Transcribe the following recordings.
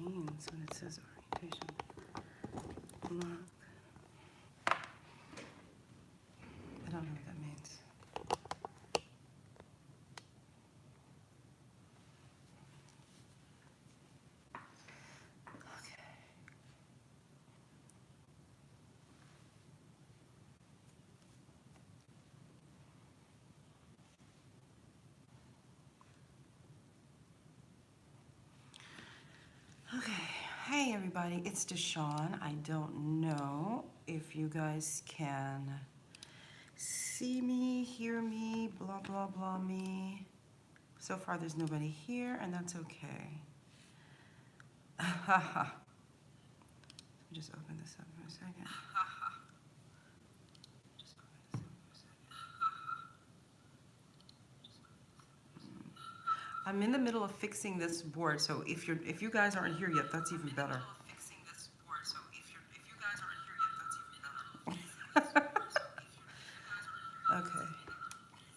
means when it says orientation block. I don't know what that means. Okay, hey everybody, it's DeShawn. I don't know if you guys can see me, hear me, blah, blah, blah me. So far there's nobody here, and that's okay. Let me just open this up for a second. I'm in the middle of fixing this board, so if you guys aren't here yet, that's even better. Okay.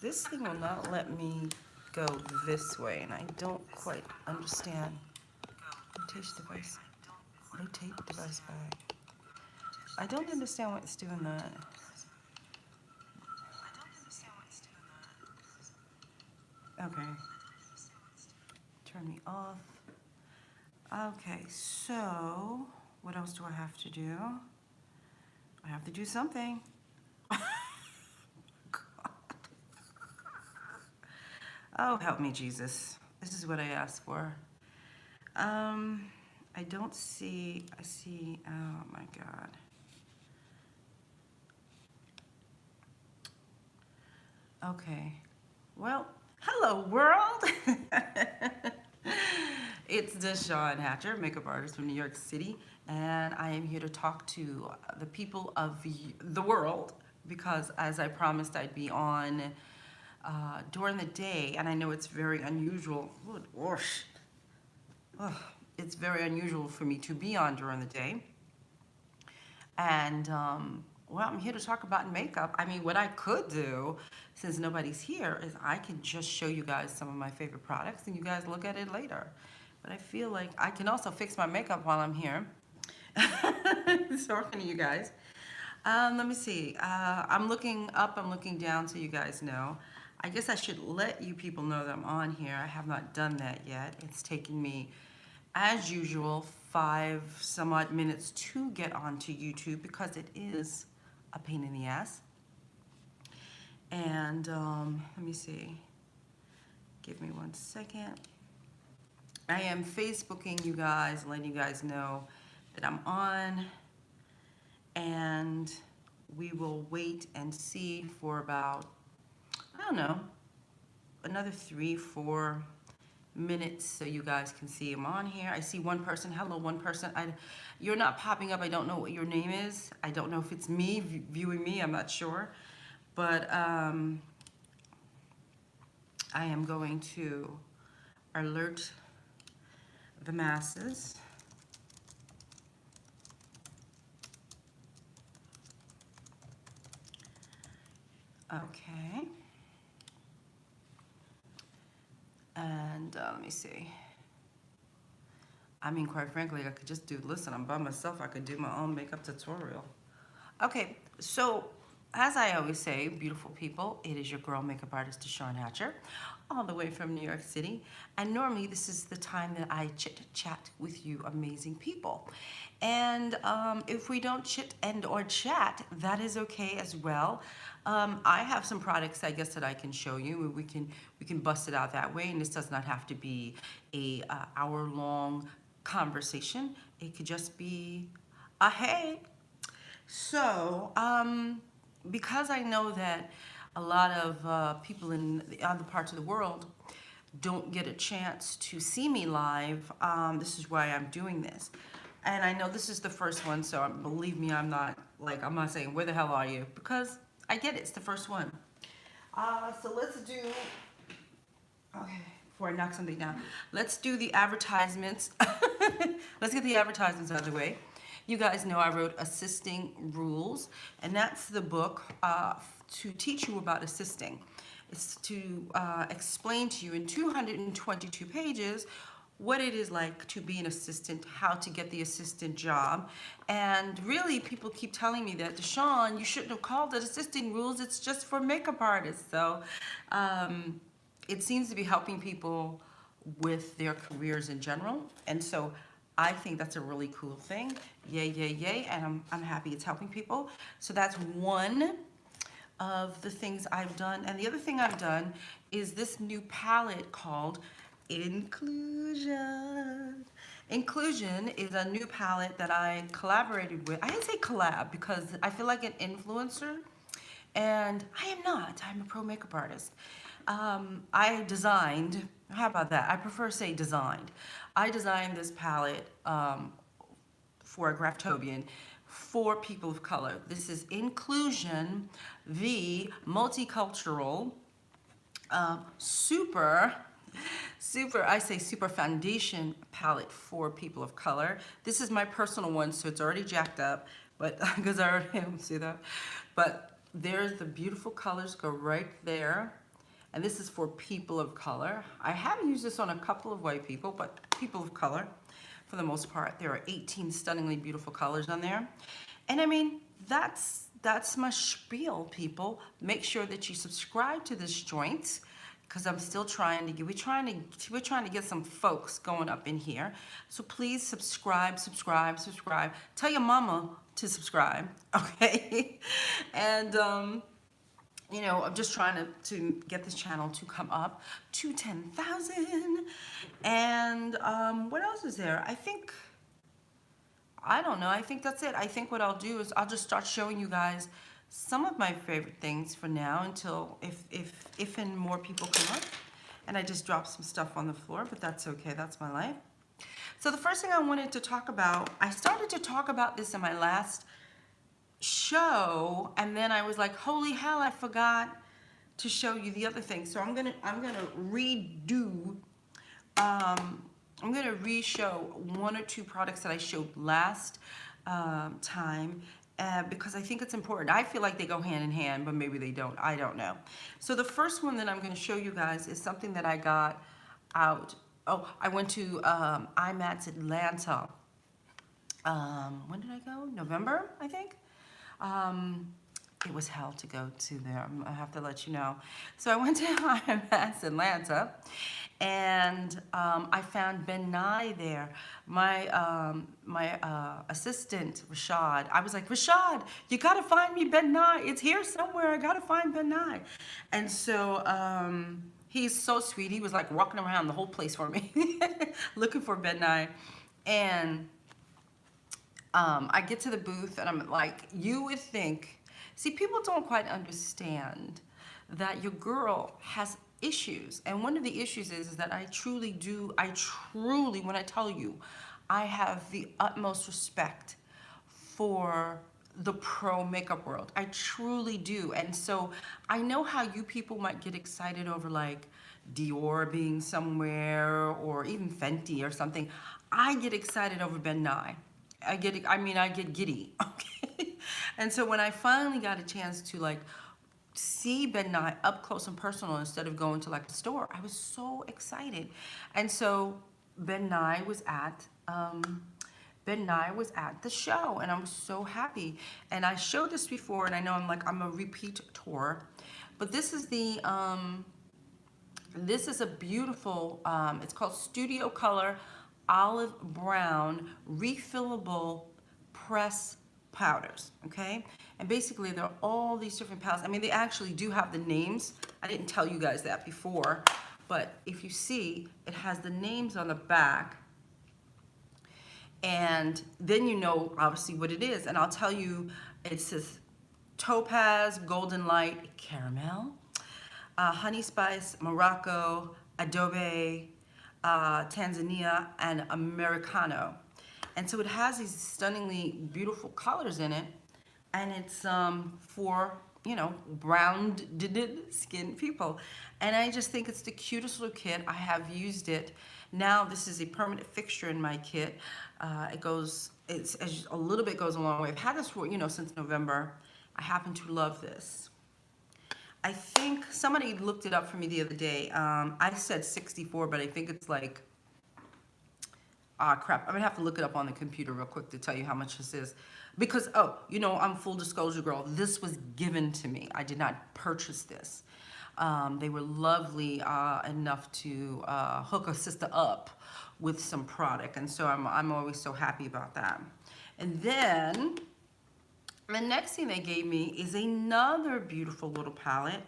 This thing will not let me go this way, and I don't quite understand. Rotate device back. I don't understand why it's doing that. Okay. Turn me off. Okay, so what else do I have to do? I have to do something. Oh, help me, Jesus. This is what I asked for. I don't see, I see, oh my God. Okay, well, hello world. It's DeShawn Hatcher, makeup artist from New York City, and I am here to talk to the people of the world because as I promised I'd be on during the day, and I know it's very unusual. It's very unusual for me to be on during the day. And well, I'm here to talk about makeup. I mean, what I could do, since nobody's here, is I can just show you guys some of my favorite products and you guys look at it later. But I feel like I can also fix my makeup while I'm here. So can you guys. Let me see. I'm looking up, I'm looking down so you guys know. I guess I should let you people know that I'm on here. I have not done that yet. It's taking me, as usual, 5 some odd minutes to get onto YouTube because it is a pain in the ass. And let me see. Give me 1 second. I am Facebooking you guys, letting you guys know that I'm on. And we will wait and see for about, I don't know, another 3-4 minutes so you guys can see I'm on here. I see one person. Hello, one person. You're not popping up. I don't know what your name is. I don't know if it's me viewing me. I'm not sure. But I am going to alert the masses. Okay. And let me see. I mean, quite frankly, I could just do, listen, I'm by myself. I could do my own makeup tutorial. Okay, so as I always say, beautiful people, it is your girl makeup artist, DeShawn Hatcher, all the way from New York City. And normally this is the time that I chit-chat with you amazing people. And if we don't chit and or chat, that is okay as well. I have some products, I guess, that I can show you. We can bust it out that way, and this does not have to be a hour-long conversation. It could just be a hey. So, because I know that a lot of people in the other parts of the world don't get a chance to see me live, this is why I'm doing this. And I know this is the first one, so believe me, I'm not saying, where the hell are you? Because I get it, it's the first one. So let's do, okay, before I knock something down, let's do the advertisements. Let's get the advertisements out of the way. You guys know I wrote Assisting Rules, and that's the book to teach you about assisting. It's to explain to you in 222 pages what it is like to be an assistant, how to get the assistant job. And really, people keep telling me that, DeShawn, you shouldn't have called it assisting rules. It's just for makeup artists. So it seems to be helping people with their careers in general. And so I think that's a really cool thing. Yay, yay, yay. And I'm happy it's helping people. So that's one of the things I've done. And the other thing I've done is this new palette called Inclusion. Inclusion is a new palette that I collaborated with. I didn't say collab because I feel like an influencer, and I am not. I'm a pro makeup artist. I designed, how about that? I prefer to say designed. I designed this palette for a Graftobian for people of color. This is Inclusion, the multicultural, super foundation palette for people of color. This is my personal one, so it's already jacked up, but because I already see that. But there's the beautiful colors go right there. And this is for people of color. I have used this on a couple of white people, but people of color, for the most part, there are 18 stunningly beautiful colors on there. And I mean, that's my spiel, people. Make sure that you subscribe to this joint, because I'm still trying to get, we're trying to get some folks going up in here. So please subscribe. Tell your mama to subscribe, okay? And you know, I'm just trying to get this channel to come up to 10,000. And what else is there? I don't know. I think that's it. I think what I'll do is I'll just start showing you guys some of my favorite things for now until if and more people come up. And I just dropped some stuff on the floor, but that's okay. That's my life. So the first thing I wanted to talk about, I started to talk about this in my last show, and then I was like, holy hell, I forgot to show you the other thing. So I'm gonna redo, I'm gonna re-show one or two products that I showed last time, because I think it's important. I feel like they go hand in hand, but maybe they don't. I don't know. So the first one that I'm gonna show you guys is something that I got out. Oh, I went to IMATS Atlanta. When did I go? November, I think. It was hell to go to there. I have to let you know. So I went to IMATS Atlanta, and I found Ben Nye there. My assistant, Rashad, I was like, Rashad, you gotta find me Ben Nye. It's here somewhere. I gotta find Ben Nye. And so he's so sweet. He was like walking around the whole place for me, looking for Ben Nye. And I get to the booth and I'm like, you would think, see, people don't quite understand that your girl has issues. And one of the issues is that I truly, when I tell you, I have the utmost respect for the pro makeup world. I truly do. And so I know how you people might get excited over like Dior being somewhere or even Fenty or something. I get excited over Ben Nye. I get giddy, okay? And so when I finally got a chance to like see Ben Nye up close and personal instead of going to like the store, I was so excited. And so Ben Nye was at the show, and I was so happy. And I showed this before, and I know I'm a repeat tour, but this is the this is a beautiful, it's called Studio Color Olive Brown Refillable Press Powders, okay? And basically there are all these different powders. I mean, they actually do have the names. I didn't tell you guys that before, but if you see, it has the names on the back, and then you know obviously what it is. And I'll tell you, it says Topaz, Golden Light, Caramel, Honey Spice, Morocco, Adobe, Tanzania, and Americano. And so it has these stunningly beautiful colors in it, and it's for, you know, brown skin people. And I just think it's the cutest little kit. I have used it. Now this is a permanent fixture in my kit. It's a little bit goes a long way. I've had this for, you know, since November. I happen to love this. I think somebody looked it up for me the other day. I said 64, but I think it's like Ah, crap. I'm gonna have to look it up on the computer real quick to tell you how much this is. Because, oh, you know, I'm full disclosure girl. This was given to me. I did not purchase this. They were lovely enough to hook a sister up with some product. And so I'm always so happy about that. And then the next thing they gave me is another beautiful little palette.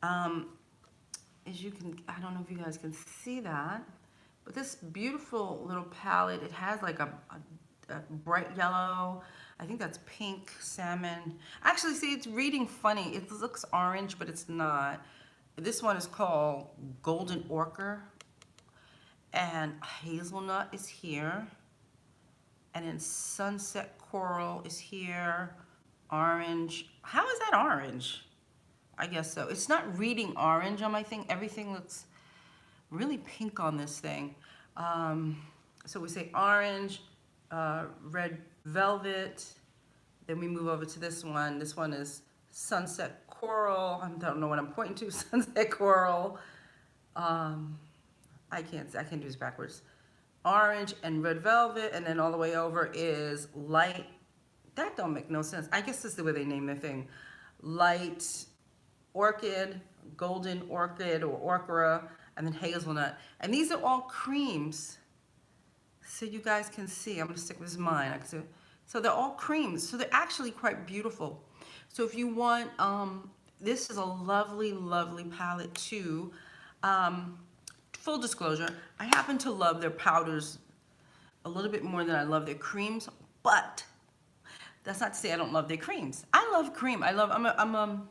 As you can, I don't know if you guys can see that, but this beautiful little palette, it has like a bright yellow, I think that's pink, salmon. Actually, see, it's reading funny. It looks orange, but it's not. This one is called Golden Ochre, and hazelnut is here, and then sunset coral is here, orange. How is that orange? I guess so. It's not reading orange on my thing. Everything looks really pink on this thing. So we say orange, red velvet. Then we move over to this one. This one is sunset coral. I don't know what I'm pointing to. Sunset coral. I can't do this backwards. Orange and red velvet, and then all the way over is light. That don't make no sense. I guess this is the way they name their thing. Light orchid, golden orchid or ochre, and then hazelnut. And these are all creams. So you guys can see, I'm gonna stick with mine. So they're all creams. So they're actually quite beautiful. So if you want, this is a lovely, lovely palette too. Full disclosure, I happen to love their powders a little bit more than I love their creams, but that's not to say I don't love their creams. I love cream. I'm a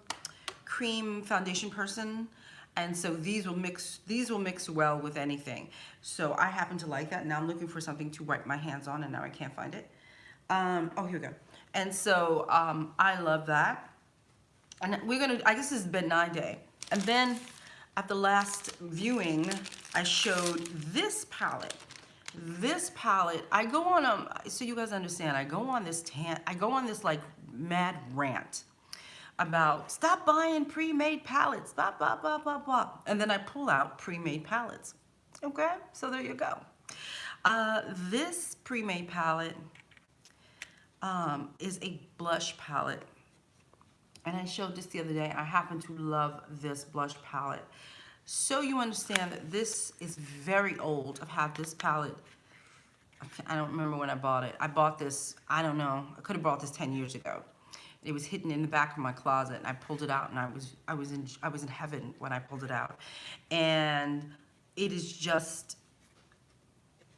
cream foundation person, and so these will mix well with anything. So I happen to like that. Now I'm looking for something to wipe my hands on, and now I can't find it. Oh, here we go. And so I love that. And I guess this has been 9 day. And then at the last viewing, I showed this palette. This palette, I go on so you guys understand, I go on this like mad rant about stop buying pre-made palettes, blah, blah, blah, blah, blah. And then I pull out pre-made palettes. Okay, so there you go. This pre-made palette is a blush palette. And I showed this the other day. I happen to love this blush palette. So you understand that this is very old. I've had this palette, I don't remember when I bought it. I bought this, I don't know, I could have bought this 10 years ago. It was hidden in the back of my closet, and I pulled it out, and I was in heaven when I pulled it out. And it is just,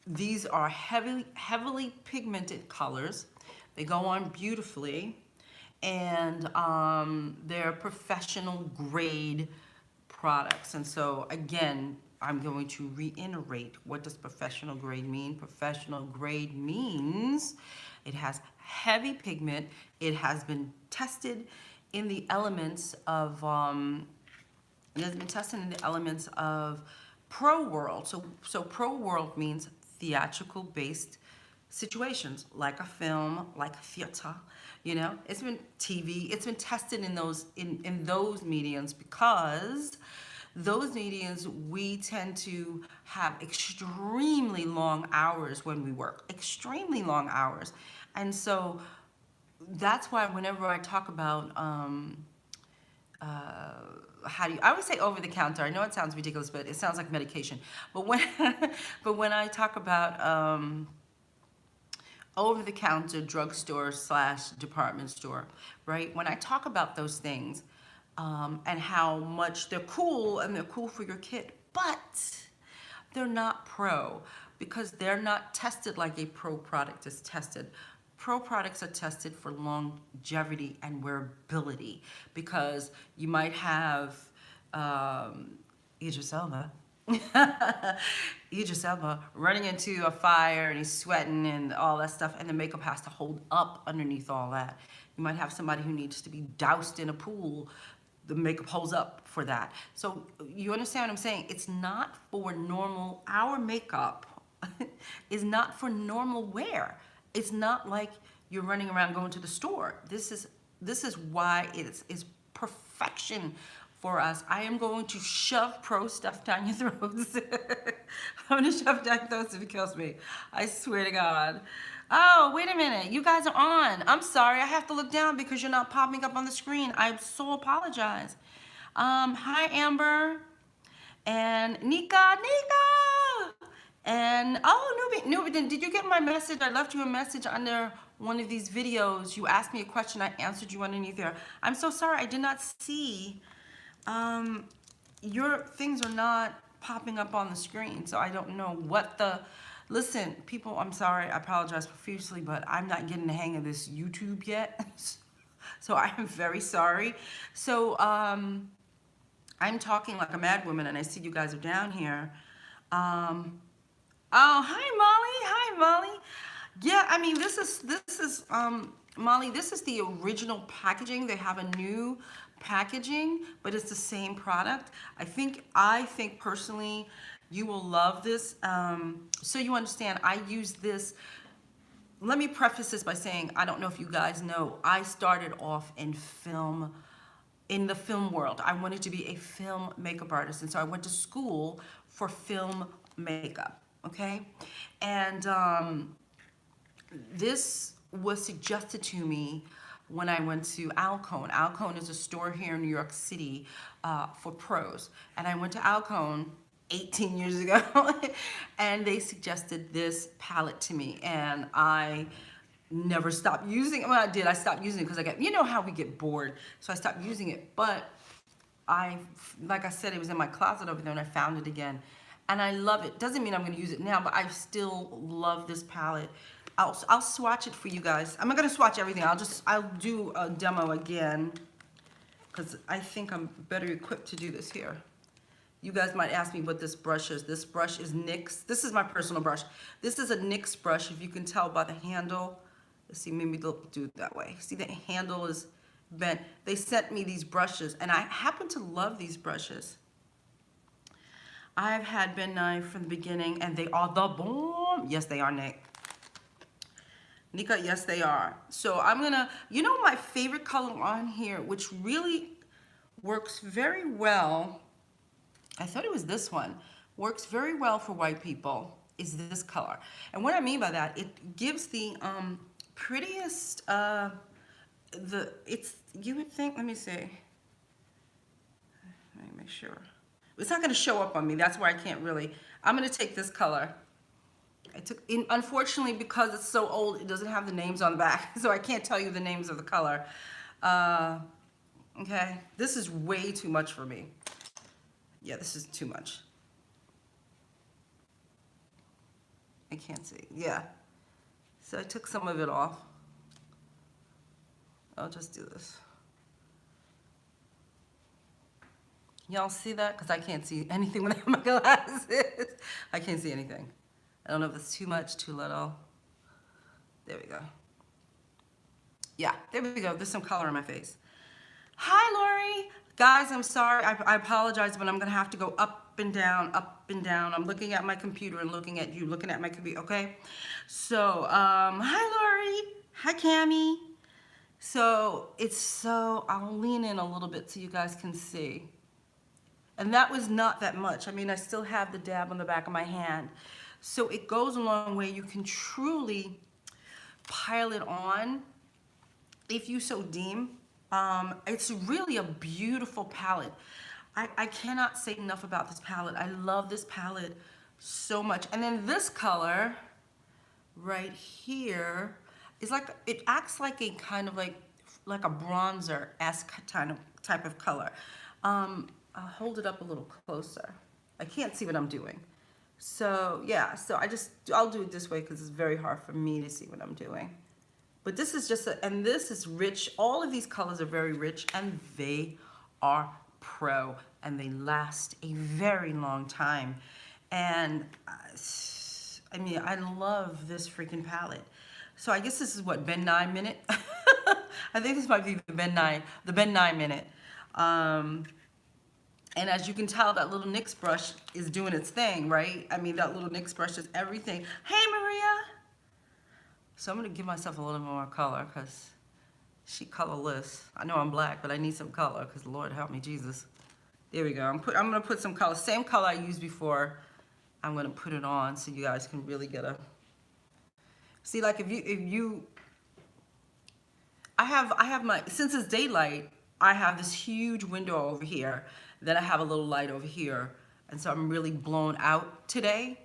these are heavily pigmented colors. They go on beautifully, and they're professional grade products. And so again, I'm going to reiterate, what does professional grade mean? Professional grade means it has heavy pigment. It has been tested in the elements of Pro World. So Pro World means theatrical based situations, like a film, like a theater. You know, it's been TV. It's been tested in those mediums, because those mediums, we tend to have extremely long hours when we work, extremely long hours. And so that's why whenever I talk about, I always say over the counter. I know it sounds ridiculous, but it sounds like medication. But when I talk about over the counter drugstore / department store, right? When I talk about those things, and how much they're cool, and they're cool for your kid, but they're not pro, because they're not tested like a pro product is tested. Pro products are tested for longevity and wearability, because you might have Idris Elba running into a fire, and he's sweating and all that stuff, and the makeup has to hold up underneath all that. You might have somebody who needs to be doused in a pool. The makeup holds up for that. So you understand what I'm saying? It's not for normal, our makeup is not for normal wear. It's not like you're running around going to the store. This is why it's perfection for us. I am going to shove pro stuff down your throats. I'm gonna shove diagnosis if he kills me. I swear to God. Oh, wait a minute. You guys are on. I'm sorry. I have to look down because you're not popping up on the screen. I so apologize. Hi, Amber. And Nika. And oh, Nubi, did you get my message? I left you a message under one of these videos. You asked me a question. I answered you underneath there. I'm so sorry. I did not see. Your things are not popping up on the screen, so I don't know what the. Listen, people, I'm sorry. I apologize profusely, but I'm not getting the hang of this YouTube yet. So I am very sorry. So I'm talking like a mad woman, and I see you guys are down here. Oh, hi Molly. Hi Molly. Yeah, I mean this is Molly, this is the original packaging. They have a new packaging, but it's the same product. I think personally you will love this. So you understand, I use this. Let me preface this by saying, I don't know if you guys know, I started off in film, in the film world. I wanted to be a film makeup artist, and so I went to school for film makeup, okay? And this was suggested to me when I went to Alcone. Alcone is a store here in New York City for pros. And I went to Alcone 18 years ago and they suggested this palette to me, and I never stopped using it. Well, I did. I stopped using it because I got, you know how we get bored. So I stopped using it. But like I said, it was in my closet over there and I found it again. And I love it. Doesn't mean I'm going to use it now, but I still love this palette. I'll swatch it for you guys. I'm not going to swatch everything. I'll do a demo again because I think I'm better equipped to do this here. You guys might ask me what this brush is. This brush is NYX. This is my personal brush. This is a NYX brush, if you can tell by the handle. Let's see, maybe they'll do it that way. See, the handle is bent. They sent me these brushes, and I happen to love these brushes. I've had Ben Nye from the beginning, and they are the bomb. Yes, they are, Nick. Nika, yes, they are. So I'm gonna, you know, my favorite color on here, which really works very well, I thought it was this one, works very well for white people, is this color. And what I mean by that, it gives the prettiest, you would think, let me see. Let me make sure. It's not gonna show up on me, that's why I can't really. I'm gonna take this color. Unfortunately, because it's so old, it doesn't have the names on the back, so I can't tell you the names of the color. Okay, this is way too much for me. Yeah, this is too much. I can't see. Yeah. So I took some of it off. I'll just do this. Y'all see that? Because I can't see anything without my glasses. I can't see anything. I don't know if it's too much, too little. There we go. Yeah, there we go. There's some color in my face. Hi, Lori. Guys, I'm sorry. I apologize, but I'm going to have to go up and down, up and down. I'm looking at my computer and looking at you, looking at my computer, okay? So, hi, Lori. Hi, Cammie. So, I'll lean in a little bit so you guys can see. And that was not that much. I mean, I still have the dab on the back of my hand. So it goes a long way. You can truly pile it on if you so deem. It's really a beautiful palette. I cannot say enough about this palette. I love this palette so much. And then this color right here is like, it acts like a kind of like a bronzer-esque type of color. I'll hold it up a little closer. I can't see what I'm doing. So yeah, so I'll do it this way because it's very hard for me to see what I'm doing. But this is just, and this is rich. All of these colors are very rich and they are pro and they last a very long time. And I mean, I love this freaking palette. So I guess this is what, Ben Nye minute? I think this might be the Ben Nye minute. And as you can tell, that little NYX brush is doing its thing, right? I mean, that little NYX brush is everything. Hey, Maria. So I'm going to give myself a little more color because she colorless. I know I'm black, but I need some color because Lord help me, Jesus. There we go. I'm going to put some color. Same color I used before. I'm gonna put it on so you guys can really get a, see, like if you, I have my, since it's daylight, I have this huge window over here, then I have a little light over here, and so I'm really blown out today.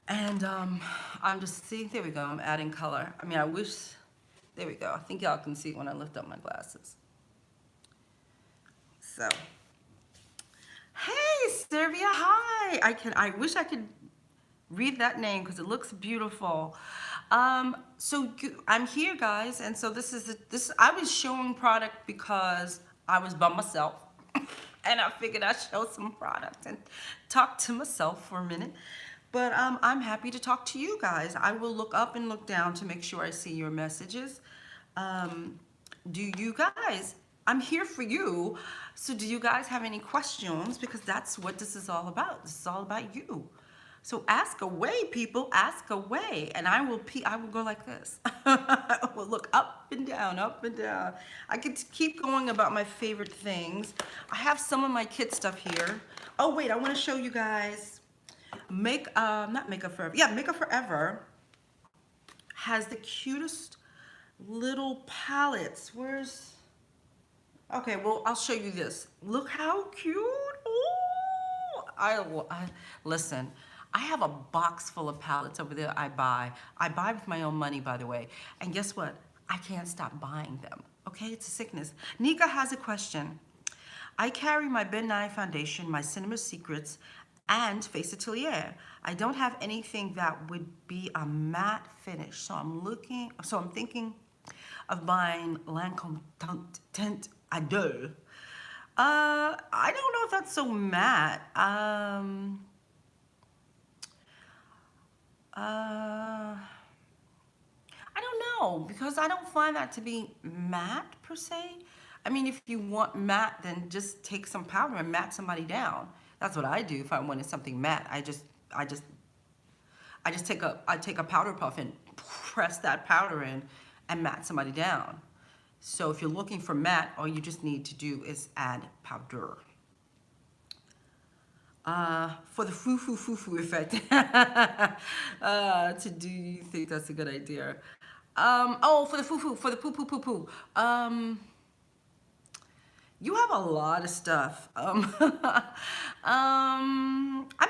And I'm just, see, there we go, I'm adding color. I mean, I wish, there we go. I think y'all can see it when I lift up my glasses. So, hey, Servia, hi. I wish I could read that name because it looks beautiful. I'm here, guys, and so this. I was showing product because I was by myself, and I figured I'd show some product and talk to myself for a minute. But I'm happy to talk to you guys. I will look up and look down to make sure I see your messages. Do you guys? I'm here for you. So do you guys have any questions? Because that's what this is all about. This is all about you. So ask away, people. Ask away, and I will go like this. I will look up and down, up and down. I could keep going about my favorite things. I have some of my kid stuff here. Oh wait, I want to show you guys. Not Makeup Forever. Yeah, Makeup Forever has the cutest little palettes. Okay, well, I'll show you this. Look how cute. Oh, listen, I have a box full of palettes over there I buy. I buy with my own money, by the way. And guess what? I can't stop buying them. Okay, it's a sickness. Nika has a question. I carry my Ben Nye foundation, my Cinema Secrets, and Face Atelier. I don't have anything that would be a matte finish, so I'm thinking of buying Lancome Teint Adore. I don't know if that's so matte. I don't know, because I don't find that to be matte per se. I mean, if you want matte, then just take some powder and matte somebody down. That's what I do if I wanted something matte. I take a powder puff and press that powder in and matte somebody down. So if you're looking for matte, all you just need to do is add powder. For the foo effect. Do you think that's a good idea? For the for the poo. You have a lot of stuff. I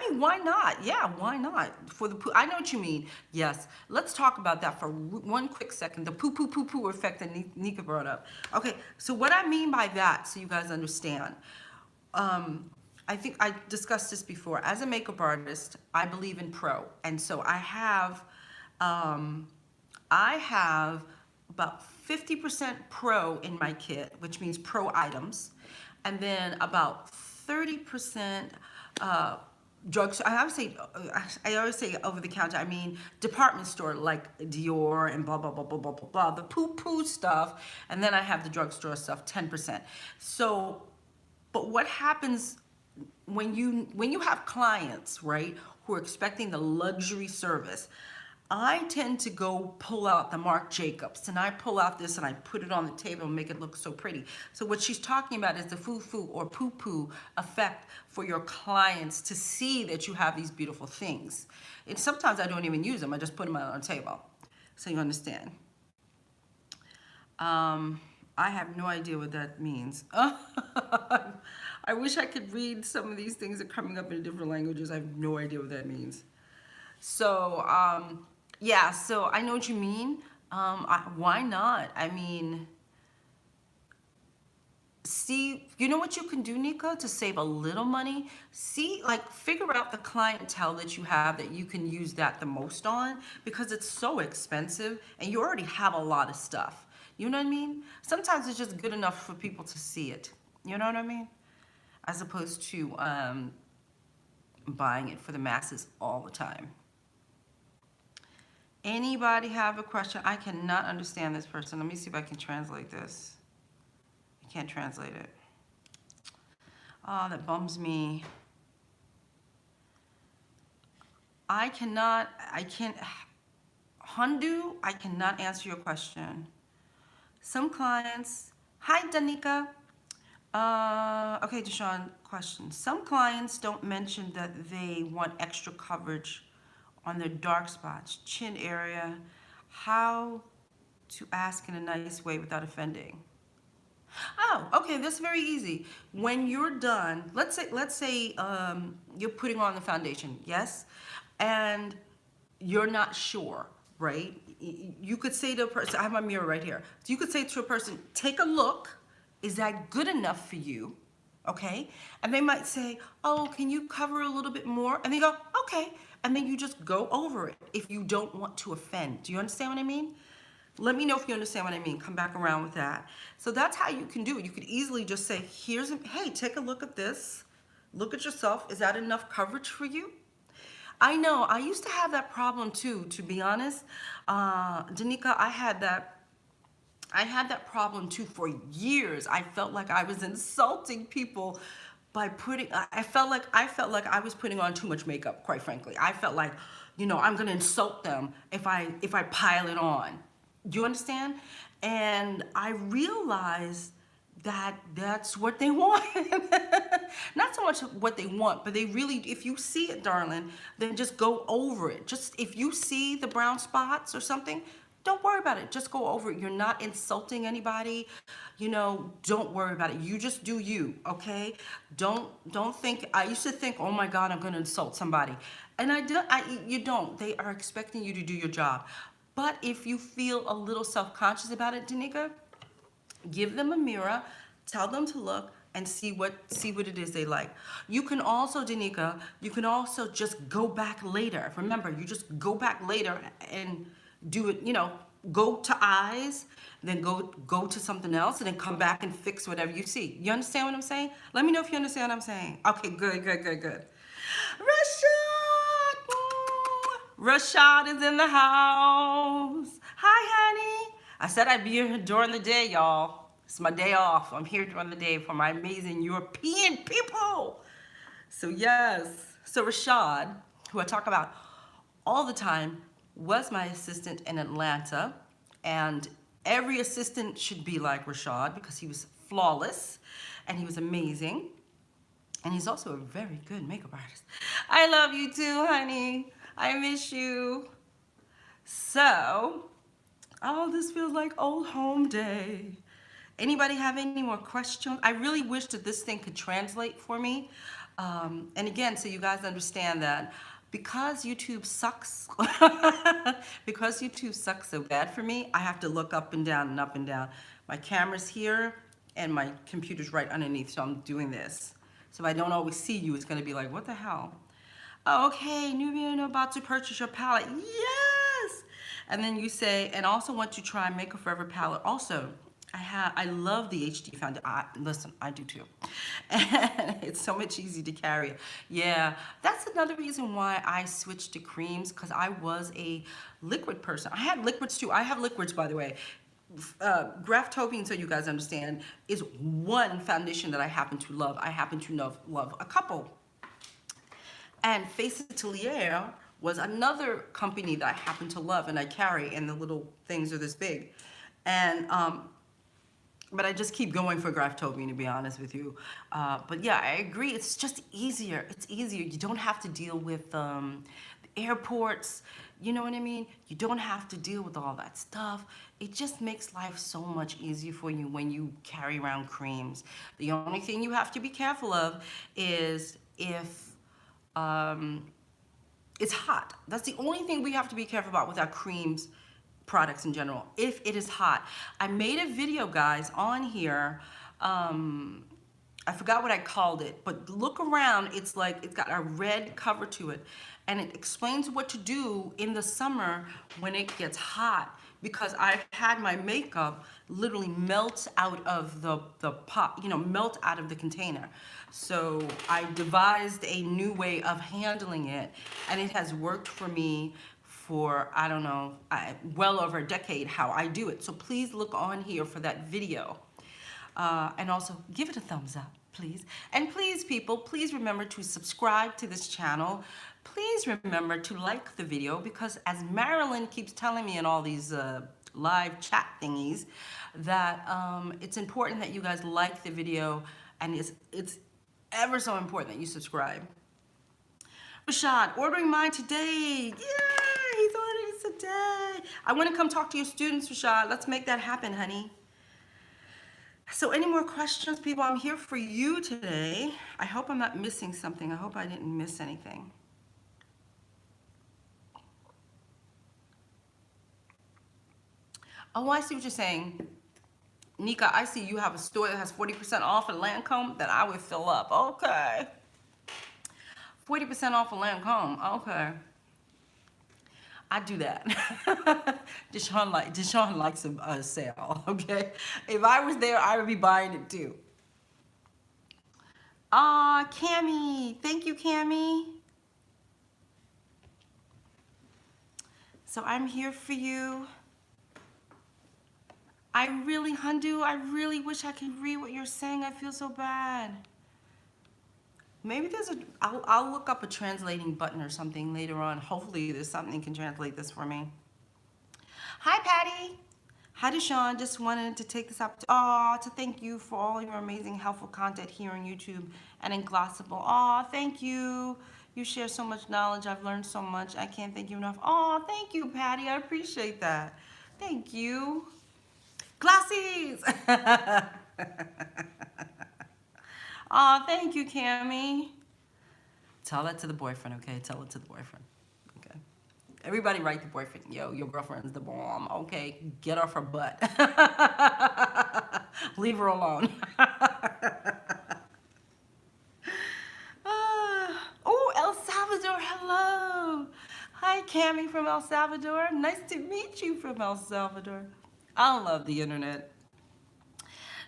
mean, why not? Yeah, why not? For the poo, I know what you mean. Yes, let's talk about that for one quick second. The poo effect that Nika brought up. Okay, so what I mean by that, so you guys understand. I think I discussed this before. As a makeup artist, I believe in pro, and so I have about 50% pro in my kit, which means pro items, and then about 30% drugstore. I always say over the counter. I mean department store like Dior and blah blah blah blah blah blah blah. The poo stuff, and then I have the drugstore stuff, 10%. So, but what happens when you have clients, right, who are expecting the luxury service? I tend to go pull out the Marc Jacobs, and I pull out this and I put it on the table and make it look so pretty. So what she's talking about is the foo or poo effect for your clients to see that you have these beautiful things. And sometimes I don't even use them. I just put them on the table, so you understand. I have no idea what that means. I wish I could read some of these things that are coming up in different languages. I have no idea what that means. So, yeah, so I know what you mean. Why not? I mean, see, you know what you can do, Nika, to save a little money? See, like, figure out the clientele that you have that you can use that the most on, because it's so expensive and you already have a lot of stuff. You know what I mean? Sometimes it's just good enough for people to see it. You know what I mean? As opposed to buying it for the masses all the time. Anybody have a question? I cannot understand this person. Let me see if I can translate this. I can't translate it. Oh, that bums me. Hundu, I cannot answer your question. Some clients, hi Danica. Okay, DeShawn, question. Some clients don't mention that they want extra coverage on their dark spots, chin area. How to ask in a nice way without offending? Oh, okay, that's very easy. When you're done, let's say you're putting on the foundation, yes, and you're not sure, right? You could say to a person, I have my mirror right here. So you could say to a person, take a look. Is that good enough for you? Okay, and they might say, oh, can you cover a little bit more? And they go, okay, and then you just go over it if you don't want to offend. Do you understand what I mean? Let me know if you understand what I mean. Come back around with that. So that's how you can do it. You could easily just say, hey, take a look at this. Look at yourself. Is that enough coverage for you? I know, I used to have that problem too, to be honest. Danica, I had that problem too for years. I felt like I was insulting people by putting. I felt like I was putting on too much makeup. Quite frankly, I felt like, I'm gonna insult them if I pile it on. Do you understand? And I realized that that's what they want. Not so much what they want, but they really, if you see it, darling, then just go over it. Just if you see the brown spots or something, don't worry about it. Just go over it. You're not insulting anybody. Don't worry about it. You just do you, okay? Don't think. I used to think, oh my God, I'm gonna insult somebody, and you don't. They are expecting you to do your job. But if you feel a little self-conscious about it, Danica, give them a mirror, tell them to look and see what it is they like. You can also, Danica, you can also just go back later. Remember, you just go back later and do it, go to eyes, then go to something else, and then come back and fix whatever you see. You understand what I'm saying? Let me know if you understand what I'm saying. Okay, good, good, good, good. Rashad! Rashad is in the house. Hi, honey. I said I'd be here during the day, y'all. It's my day off. I'm here during the day for my amazing European people. So yes. So Rashad, who I talk about all the time, was my assistant in Atlanta. And every assistant should be like Rashad because he was flawless and he was amazing. And he's also a very good makeup artist. I love you too, honey. I miss you. So, oh, this feels like old home day. Anybody have any more questions? I really wish that this thing could translate for me. And again, so you guys understand that because YouTube sucks, because YouTube sucks so bad for me, I have to look up and down and up and down. My camera's here and my computer's right underneath, so I'm doing this. So if I don't always see you, it's gonna be like, what the hell? Okay, Nubian, about to purchase your palette. Yes! And then you say, and also want to try Makeup Forever palette. Also, I love the HD foundation. Listen, I do too. And it's so much easier to carry. Yeah, that's another reason why I switched to creams, because I was a liquid person. I had liquids too. I have liquids, by the way. Graftobian, so you guys understand, is one foundation that I happen to love. I happen to love a couple. And Face Atelier was another company that I happen to love and I carry, and the little things are this big. And but I just keep going for Graftobian, to be honest with you. But yeah, I agree. It's just easier. It's easier. You don't have to deal with the airports. You know what I mean? You don't have to deal with all that stuff. It just makes life so much easier for you when you carry around creams. The only thing you have to be careful of is if it's hot. That's the only thing we have to be careful about with our creams, products in general, if it is hot. I made a video, guys, on here. I forgot what I called it, but look around. It's like, it's got a red cover to it, and it explains what to do in the summer when it gets hot, because I've had my makeup literally melt out of the pot, melt out of the container. So I devised a new way of handling it, and it has worked for me for, I don't know, well over a decade how I do it. So please look on here for that video. And also give it a thumbs up, please. And please, people, please remember to subscribe to this channel. Please remember to like the video, because as Marilyn keeps telling me in all these live chat thingies, that it's important that you guys like the video, and it's ever so important that you subscribe. Rashad, ordering mine today. Yeah, he's ordering it today. I want to come talk to your students, Rashad. Let's make that happen, honey. So any more questions, people? I'm here for you today. I hope I'm not missing something. I hope I didn't miss anything. Oh, I see what you're saying. Nika, I see you have a store that has 40% off at Lancome that I would fill up. Okay. 40% off of Lancome. Okay. I do that. DeShawn likes a sale, okay? If I was there, I would be buying it too. Cammie. Thank you, Cammie. So I'm here for you. Hundu, I really wish I could read what you're saying. I feel so bad. Maybe I'll look up a translating button or something later on. Hopefully there's something that can translate this for me. Hi, Patty. Hi, DeShawn. Just wanted to take this opportunity to thank you for all your amazing, helpful content here on YouTube and in Glossable. Thank you. You share so much knowledge. I've learned so much. I can't thank you enough. Thank you, Patty. I appreciate that. Thank you. Glassies. Thank you, Cammie. Tell that to the boyfriend, okay? Tell it to the boyfriend, okay? Everybody write the boyfriend. Yo, your girlfriend's the bomb, okay? Get off her butt. Leave her alone. El Salvador, hello. Hi, Cammie from El Salvador. Nice to meet you from El Salvador. I love the internet.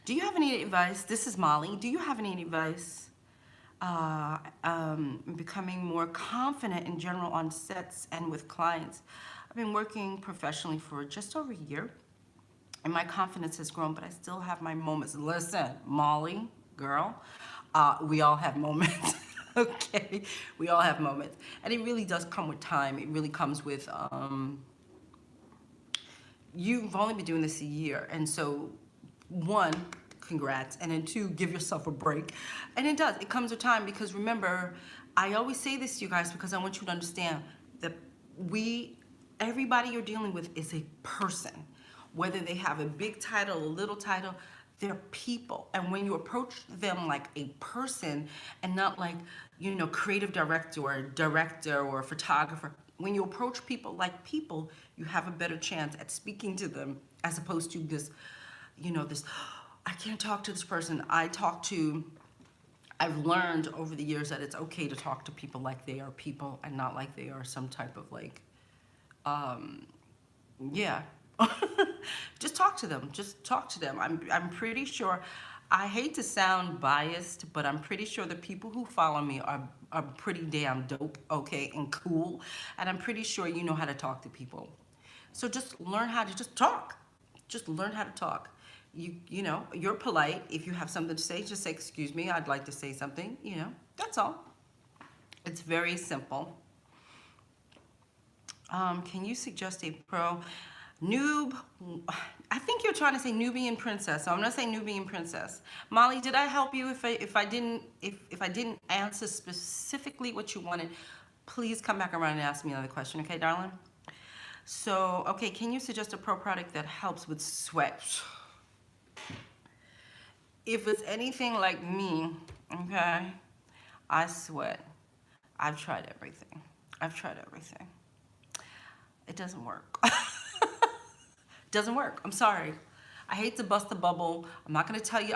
Do you have any advice? This is Molly. Do you have any advice becoming more confident in general on sets and with clients? I've been working professionally for just over a year, and my confidence has grown, but I still have my moments. Listen, Molly, girl, we all have moments. Okay, we all have moments, and it really does come with time. It really comes with you've only been doing this a year, and so one, congrats, and then two, give yourself a break. And it does, it comes with time, because remember, I always say this to you guys because I want you to understand that everybody you're dealing with is a person. Whether they have a big title, a little title, they're people. And when you approach them like a person and not like, creative director or photographer, when you approach people like people, you have a better chance at speaking to them, as opposed to this, I can't talk to this person. I've learned over the years that it's okay to talk to people like they are people and not like they are some type of just talk to them. Just talk to them. I'm pretty sure, I hate to sound biased, but I'm pretty sure the people who follow me are pretty damn dope, okay, and cool. And I'm pretty sure you know how to talk to people. So just learn how to just talk. Just learn how to talk. You're polite. If you have something to say, just say, excuse me, I'd like to say something, that's all. It's very simple. Can you suggest a noob? I think you're trying to say Nubian princess, so I'm gonna say Nubian princess. Molly, did I help you? If I didn't answer specifically what you wanted, please come back around and ask me another question, okay, darling? So, okay, can you suggest a pro product that helps with sweat? If it's anything like me, okay, I sweat. I've tried everything. It doesn't work. Doesn't work. I'm sorry. I hate to bust the bubble. I'm not gonna tell you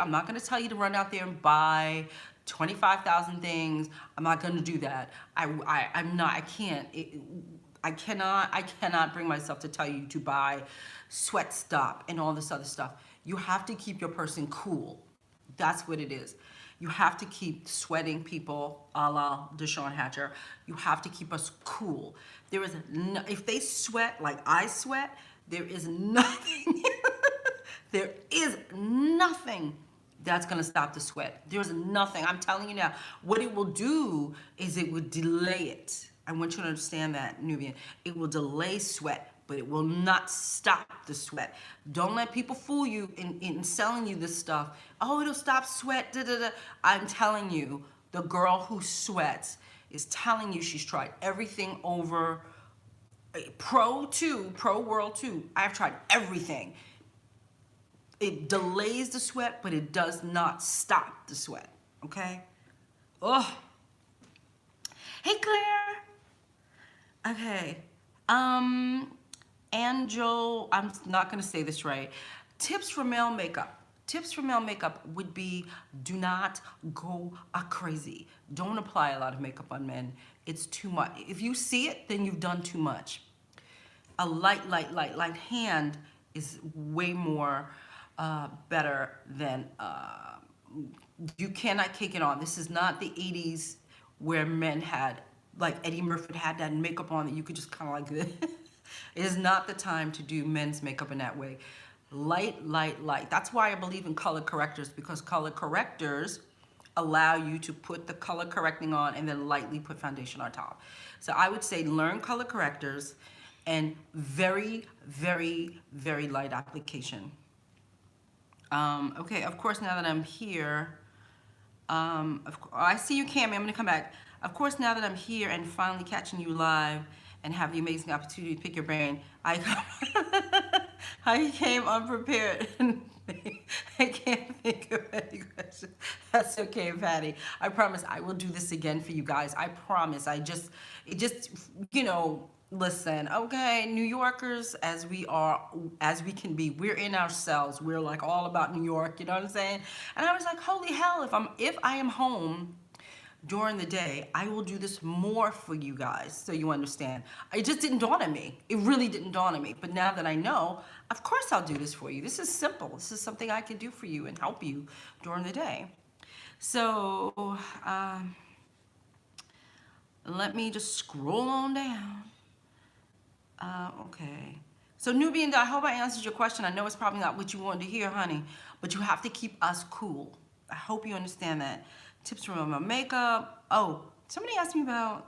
to run out there and buy 25,000 things. I'm not gonna do that. I'm not. I cannot bring myself to tell you to buy Sweat Stop and all this other stuff. You have to keep your person cool. That's what it is. You have to keep sweating people, a la DeShawn Hatcher. You have to keep us cool. If they sweat like I sweat, there is nothing, there is nothing that's gonna stop the sweat. There's nothing, I'm telling you now. What it will do is it will delay it. I want you to understand that, Nubian. It will delay sweat, but it will not stop the sweat. Don't let people fool you in selling you this stuff. Oh, it'll stop sweat, da da da. I'm telling you, the girl who sweats is telling you she's tried everything over. Pro World 2. I've tried everything. It delays the sweat, but it does not stop the sweat. Okay? Oh. Hey, Claire. Okay. Angel, I'm not gonna say this right. Tips for male makeup. Tips for male makeup would be, do not go crazy. Don't apply a lot of makeup on men. It's too much. If you see it, then you've done too much. A light hand is way more better than, you cannot kick it on. This is not the 80s where men had, like Eddie Murphy had that makeup on that you could just kind of like this. It is not the time to do men's makeup in that way. Light. That's why I believe in color correctors, because color correctors allow you to put the color correcting on and then lightly put foundation on top. So I would say learn color correctors and very light application. Okay, of course, now that I'm here, I see you, Cammy. I'm gonna come back. Of course, now that I'm here and finally catching you live and have the amazing opportunity to pick your brain, I came unprepared. I can't think of any questions. That's okay, Patty. I promise I will do this again for you guys. I promise. You know, listen, okay, New Yorkers, as we can be, we're in ourselves. We're like all about New York, you know what I'm saying? And I was like, holy hell, if I am home during the day, I will do this more for you guys so you understand. It just didn't dawn on me. It really didn't dawn on me. But now that I know, of course I'll do this for you. This is simple. This is something I can do for you and help you during the day. So let me just scroll on down. Okay. So Nubian, I hope I answered your question. I know it's probably not what you wanted to hear, honey, but you have to keep us cool. I hope you understand that. Tips from my makeup. Oh, somebody asked me about,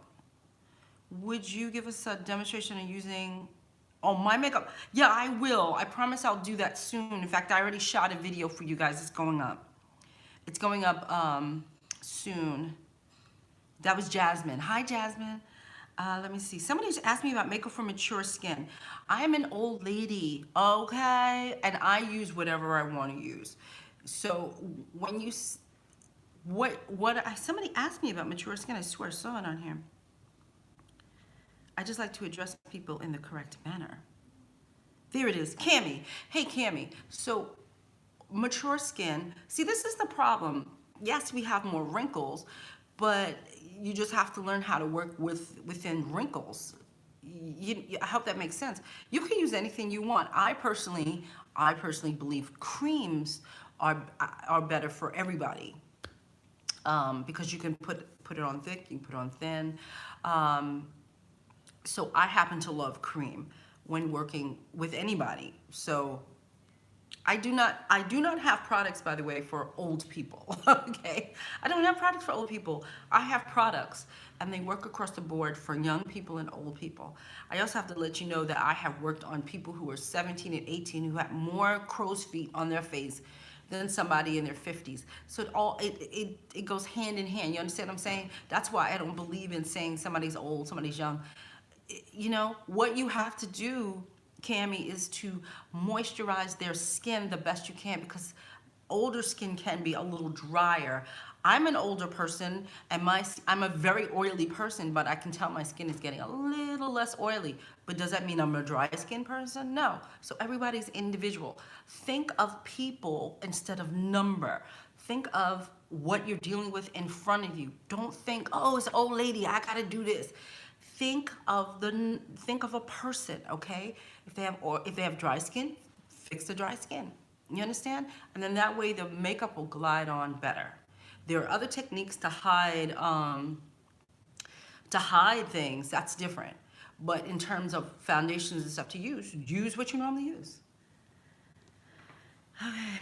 would you give us a demonstration of using, my makeup? Yeah, I will. I promise I'll do that soon. In fact, I already shot a video for you guys. It's going up. It's going up soon. That was Jasmine. Hi, Jasmine. Let me see. Somebody just asked me about makeup for mature skin. I'm an old lady, okay? And I use whatever I want to use. So when you... somebody asked me about mature skin. I swear I saw it on here. I just like to address people in the correct manner. There it is, Cammy. Hey, Cammy. So mature skin, see, this is the problem. Yes, we have more wrinkles, but you just have to learn how to work within wrinkles. I hope that makes sense. You can use anything you want. I personally believe creams are better for everybody. Because you can put it on thick, you can put it on thin. So I happen to love cream when working with anybody. So I do not have products, by the way, for old people. Okay, I don't have products for old people. I have products, and they work across the board for young people and old people. I also have to let you know that I have worked on people who are 17 and 18 who have more crow's feet on their face than somebody in their 50s. So it goes hand in hand. You understand what I'm saying? That's why I don't believe in saying somebody's old, somebody's young. You know, what you have to do, Cammy, is to moisturize their skin the best you can, because older skin can be a little drier. I'm an older person, and I'm a very oily person, but I can tell my skin is getting a little less oily. But does that mean I'm a dry skin person? No. So everybody's individual. Think of people instead of number. Think of what you're dealing with in front of you. Don't think, oh, it's an old lady, I gotta do this. Think of a person, okay? If they have dry skin, fix the dry skin. You understand? And then that way the makeup will glide on better. There are other techniques to hide things. That's different. But in terms of foundations and stuff to use what you normally use. Okay.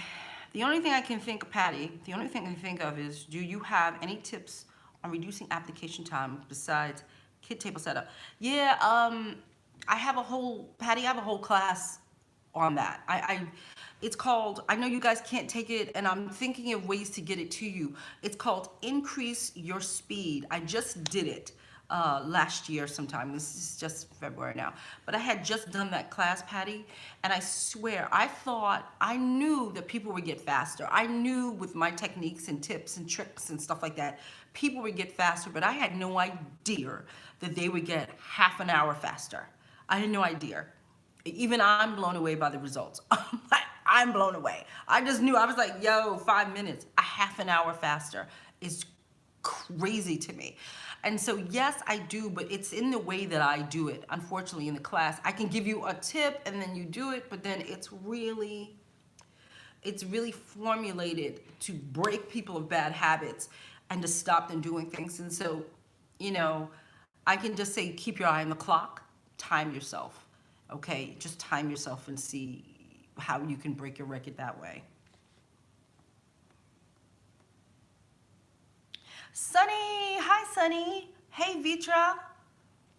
The only thing I can think of, Patty, the only thing I can think of is, do you have any tips on reducing application time besides kit table setup? Yeah, I have a whole, Patty, I have a whole class on that. It's called, I know you guys can't take it, and I'm thinking of ways to get it to you. It's called Increase Your Speed. I just did it last year sometime. This is just February now. But I had just done that class, Patty, and I swear, I thought, I knew that people would get faster. I knew with my techniques and tips and tricks and stuff like that, people would get faster, but I had no idea that they would get half an hour faster. I had no idea. Even I'm blown away by the results. I'm blown away. I just knew, I was like, yo, 5 minutes, a half an hour faster is crazy to me. And so, yes, I do, but it's in the way that I do it. Unfortunately, in the class, I can give you a tip and then you do it, but then it's really formulated to break people of bad habits and to stop them doing things. And so, you know, I can just say, keep your eye on the clock, time yourself. Okay, just time yourself and see how you can break your record that way. Sunny, hi Sunny. Hey Vitra.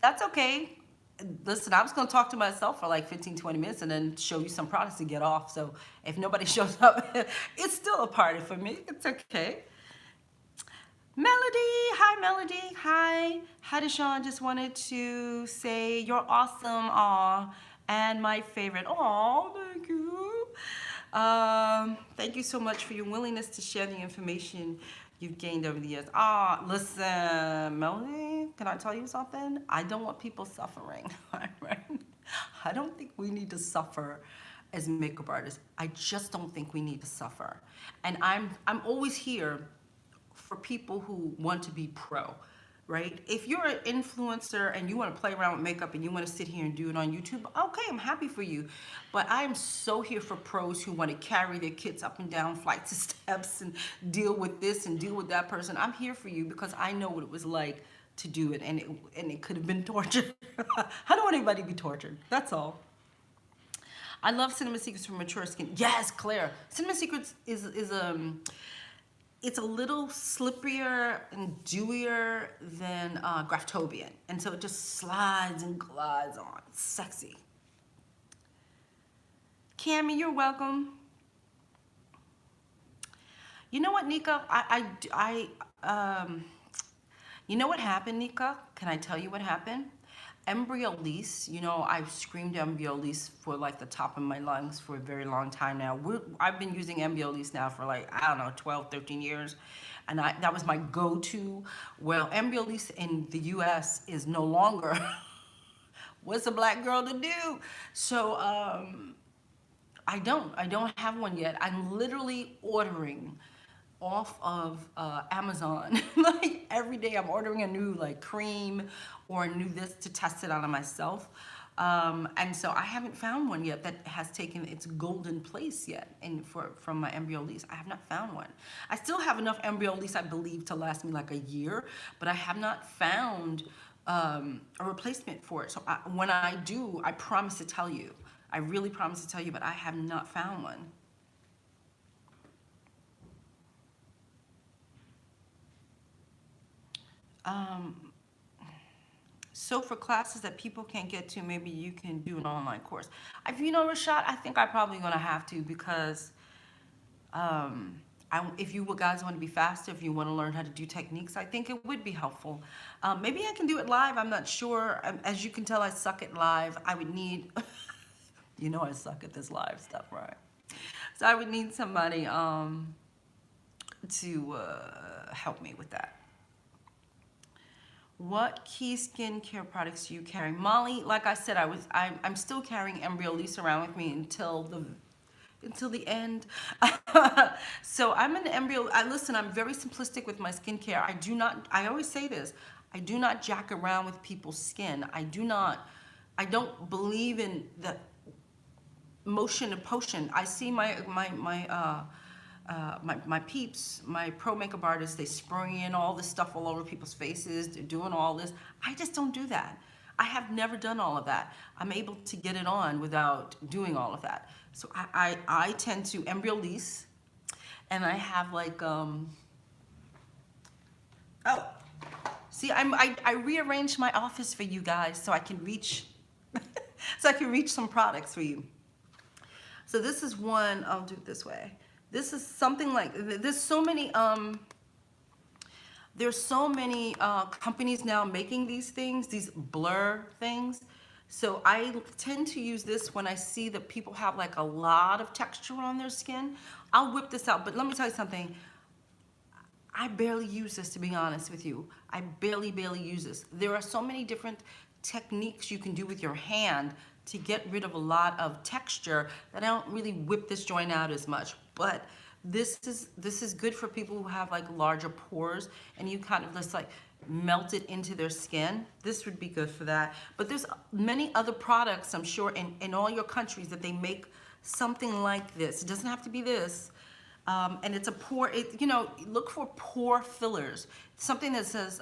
That's okay. Listen, I was going to talk to myself for like 15, 20 minutes and then show you some products to get off. So if nobody shows up, it's still a party for me. It's okay. Melody, hi Melody, hi DeShawn. Just wanted to say you're awesome, aw, and my favorite. Aw, thank you. Thank you so much for your willingness to share the information you've gained over the years. Ah, listen, Melody, can I tell you something? I don't want people suffering, right? I don't think we need to suffer as makeup artists. I just don't think we need to suffer. And I'm always here for people who want to be pro, right? If you're an influencer and you want to play around with makeup and you want to sit here and do it on YouTube, okay, I'm happy for you. But I'm so here for pros who want to carry their kids up and down flights of steps and deal with this and deal with that person. I'm here for you because I know what it was like to do it, and it could have been torture. I don't want anybody to be tortured. That's all. I love Cinema Secrets for Mature Skin. Yes, Claire. Cinema Secrets is it's a little slipperier and dewier than Graftobian. And so it just slides and glides on. It's sexy. Cammie, you're welcome. You know what, Nika? You know what happened, Nika? Can I tell you what happened? Embryolisse, I've screamed Embryolisse for like the top of my lungs for a very long time now. I've been using Embryolisse now for like, I don't know, 12, 13 years. And that was my go-to. Well, Embryolisse in the US is no longer what's a black girl to do? So I don't have one yet. I'm literally ordering off of Amazon. Like every day I'm ordering a new like cream or a new this to test it on myself. And so I haven't found one yet that has taken its golden place yet from my Embryolisse. I have not found one. I still have enough Embryolisse, I believe, to last me like a year, but I have not found a replacement for it. So when I do, I promise to tell you. I really promise to tell you, but I have not found one. So for classes that people can't get to, maybe you can do an online course. Rashad, I think I'm probably gonna have to because if you guys want to be faster, if you want to learn how to do techniques, I think it would be helpful. Maybe I can do it live. I'm not sure. As you can tell, I suck at live. I would need, I suck at this live stuff, right? So I would need somebody to help me with that. What key skincare products do you carry? Molly, like I said, I'm still carrying Embryolisse around with me until the end. So I'm an embryo. Listen, I'm very simplistic with my skincare. I always say this, I do not jack around with people's skin. I don't believe in the motion and potion. I see my peeps, my pro makeup artists, they spraying in all this stuff all over people's faces. They're doing all this. I just don't do that. I have never done all of that. I'm able to get it on without doing all of that. So I tend to Embryolisse, and I have like, see, I rearranged my office for you guys so I can reach So I can reach some products for you. So this is one, I'll do it this way. This is something like, there's so many companies now making these things, these blur things. So I tend to use this when I see that people have like a lot of texture on their skin. I'll whip this out, but let me tell you something. I barely use this, to be honest with you. I barely use this. There are so many different techniques you can do with your hand to get rid of a lot of texture that I don't really whip this joint out as much. But this is good for people who have like larger pores and you kind of just like melt it into their skin. This would be good for that. But there's many other products, I'm sure, in all your countries that they make something like this. It doesn't have to be this. And it's a pore, look for pore fillers. Something that says,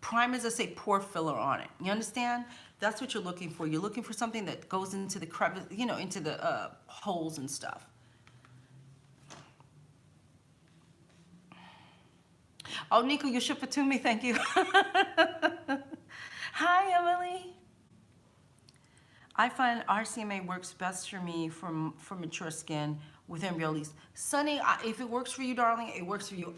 primers that say pore filler on it. You understand? That's what you're looking for. You're looking for something that goes into the crevice, into the holes and stuff. Oh, Nico, you ship it to me. Thank you. Hi, Emily. I find RCMA works best for me for mature skin with embryolles. Sunny, if it works for you, darling, it works for you.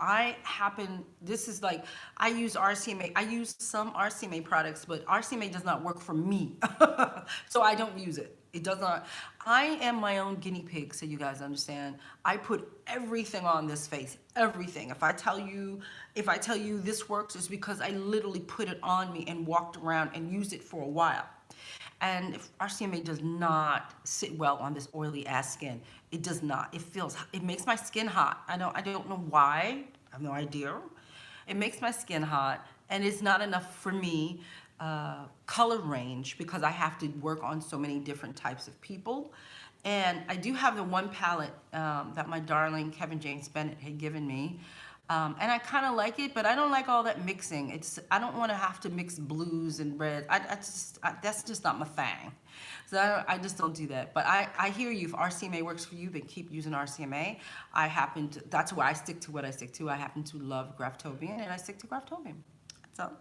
This is like, I use RCMA. I use some RCMA products, but RCMA does not work for me. So I don't use it. It does not. I am my own guinea pig, so you guys understand. I put everything on this face, everything. If I tell you this works, it's because I literally put it on me and walked around and used it for a while. And if RCMA does not sit well on this oily ass skin. It does not. It makes my skin hot. I don't know why. I have no idea. It makes my skin hot, and it's not enough for me color range because I have to work on so many different types of people. And I do have the one palette that my darling Kevin James Bennett had given me. And I kind of like it, but I don't like all that mixing. I don't want to have to mix blues and reds. That's just not my thing. So I just don't do that. But I hear you. If RCMA works for you, then keep using RCMA. That's why I stick to what I stick to. I happen to love Graftobian, and I stick to Graftobian. That's all.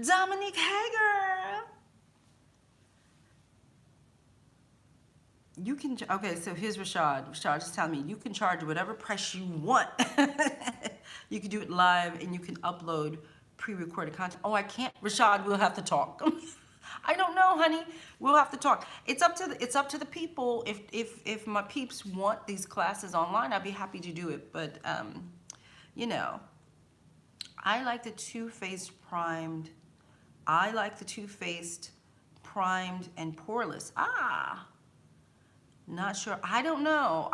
Dominique Hager. Okay, so here's Rashad. Rashad just telling me you can charge whatever price you want. You can do it live and you can upload pre-recorded content. Oh, I can't. Rashad, we'll have to talk. I don't know, honey. We'll have to talk. It's up to the people. If my peeps want these classes online, I'd be happy to do it. But I like the Too Faced primed. I like the Too Faced primed and poreless. Not sure. I don't know.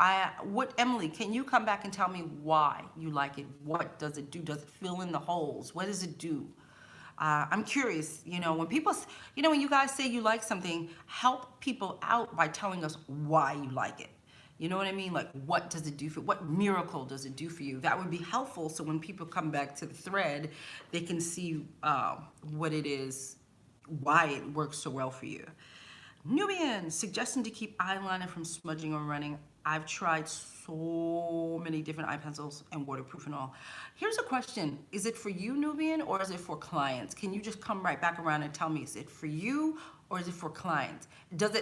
Emily, can you come back and tell me why you like it? What does it do? Does it fill in the holes? What does it do? I'm curious. When people, when you guys say you like something, help people out by telling us why you like it. You know what I mean? Like, what does it do for? What miracle does it do for you? That would be helpful. So when people come back to the thread, they can see what it is, why it works so well for you. Nubian, suggesting to keep eyeliner from smudging or running. I've tried so many different eye pencils and waterproof and all. Here's a question. Is it for you, Nubian, or is it for clients? Can you just come right back around and tell me, is it for you or is it for clients?